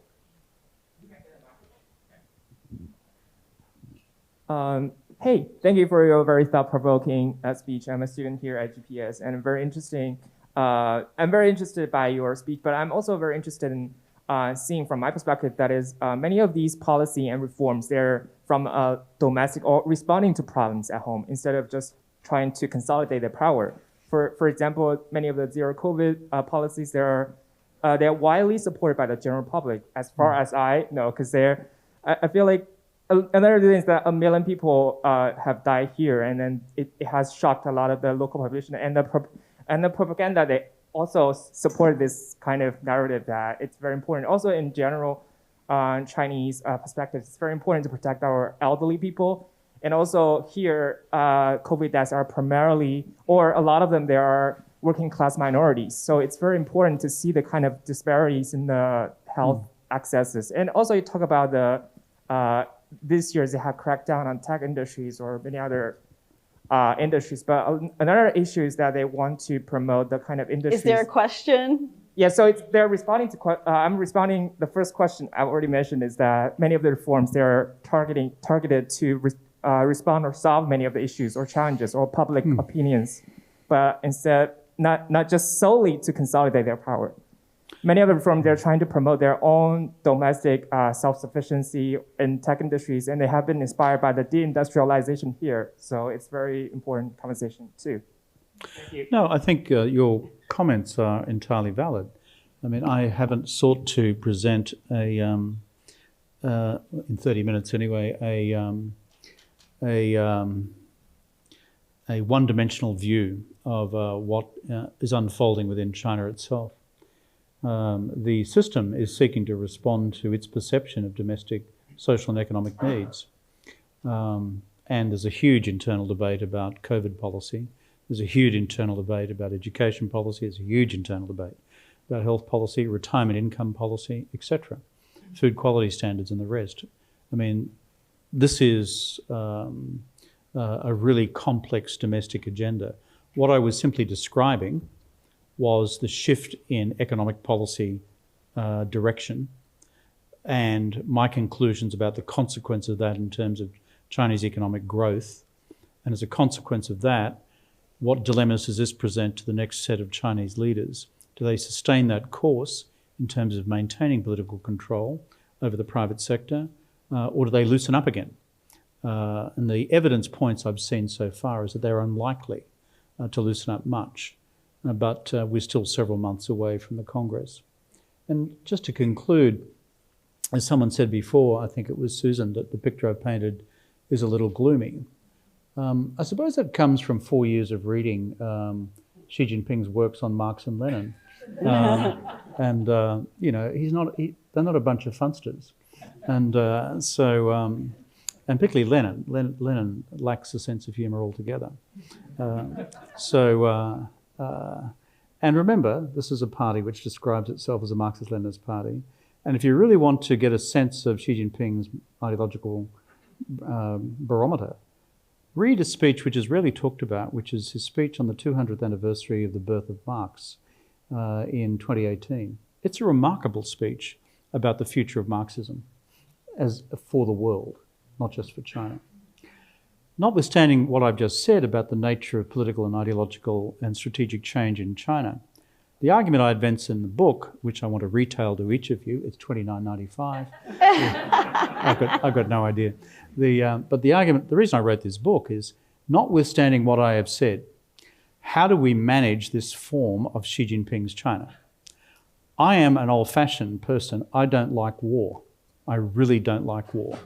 Hey, thank you for your very thought-provoking speech. I'm a student here at GPS, and I'm very interested by your speech, but I'm also very interested in seeing from my perspective that is many of these policy and reforms, they're from domestic or responding to problems at home instead of just trying to consolidate their power. For example, many of the zero COVID policies, they're widely supported by the general public, as far as I know, because I feel like another thing is that 1 million people have died here, and then it has shocked a lot of the local population, and the propaganda, they also support this kind of narrative that it's very important. Also, in general, Chinese perspective, it's very important to protect our elderly people. And also here, COVID deaths are primarily, or a lot of them, they are working class minorities. So it's very important to see the kind of disparities in the health accesses. And also you talk about this year they have cracked down on tech industries or many other industries. But another issue is that they want to promote the kind of industries. Is there a question? Yeah, so they're responding to, I'm responding, the first question I already mentioned is that many of the reforms, they're targeted to respond or solve many of the issues or challenges or public opinions, but instead not just solely to consolidate their power. Many of the reforms, they're trying to promote their own domestic self-sufficiency in tech industries, and they have been inspired by the deindustrialization here. So it's very important conversation too. Thank you. No, I think your comments are entirely valid. I mean, I haven't sought to present in 30 minutes anyway, a one-dimensional view of what is unfolding within China itself. The system is seeking to respond to its perception of domestic social and economic needs. And there's a huge internal debate about COVID policy. There's a huge internal debate about education policy. There's a huge internal debate about health policy, retirement income policy, etc., food quality standards and the rest. I mean, this is a really complex domestic agenda. What I was simply describing was the shift in economic policy direction and my conclusions about the consequence of that in terms of Chinese economic growth. And as a consequence of that, what dilemmas does this present to the next set of Chinese leaders? Do they sustain that course in terms of maintaining political control over the private sector, or do they loosen up again? And the evidence points I've seen so far is that they're unlikely to loosen up much, but we're still several months away from the Congress. And just to conclude, as someone said before, I think it was Susan, that the picture I painted is a little gloomy. I suppose that comes from 4 years of reading Xi Jinping's works on Marx and Lenin. And you know, they're not a bunch of funsters. And and particularly Lenin lacks a sense of humour altogether. And remember, this is a party which describes itself as a Marxist-Leninist party, And if you really want to get a sense of Xi Jinping's ideological barometer, read a speech which is rarely talked about, which is his speech on the 200th anniversary of the birth of Marx in 2018. It's a remarkable speech about the future of Marxism as for the world, not just for China. Notwithstanding what I've just said about the nature of political and ideological and strategic change in China, the argument I advance in the book, which I want to retail to each of you, it's $29.95. I've got no idea. But the reason I wrote this book is, notwithstanding what I have said, how do we manage this form of Xi Jinping's China? I am an old-fashioned person. I don't like war. I really don't like war.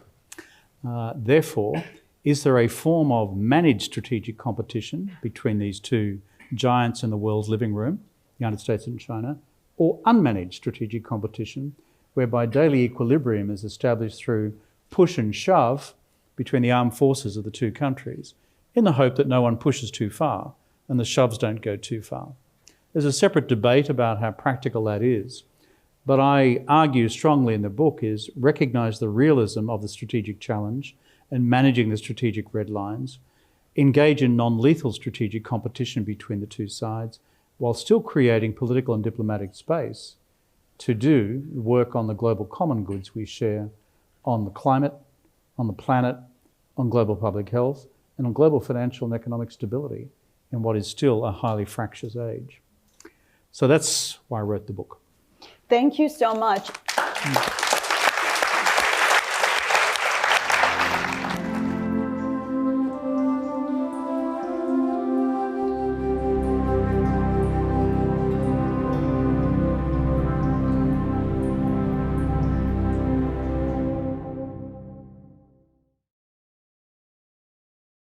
Therefore, is there a form of managed strategic competition between these two giants in the world's living room, the United States and China, or unmanaged strategic competition, whereby daily equilibrium is established through push and shove between the armed forces of the two countries, in the hope that no one pushes too far and the shoves don't go too far? There's a separate debate about how practical that is, but I argue strongly in the book is recognise the realism of the strategic challenge and managing the strategic red lines, engage in non-lethal strategic competition between the two sides, while still creating political and diplomatic space to do work on the global common goods we share, on the climate, on the planet, on global public health, and on global financial and economic stability in what is still a highly fractious age. So that's why I wrote the book. Thank you so much.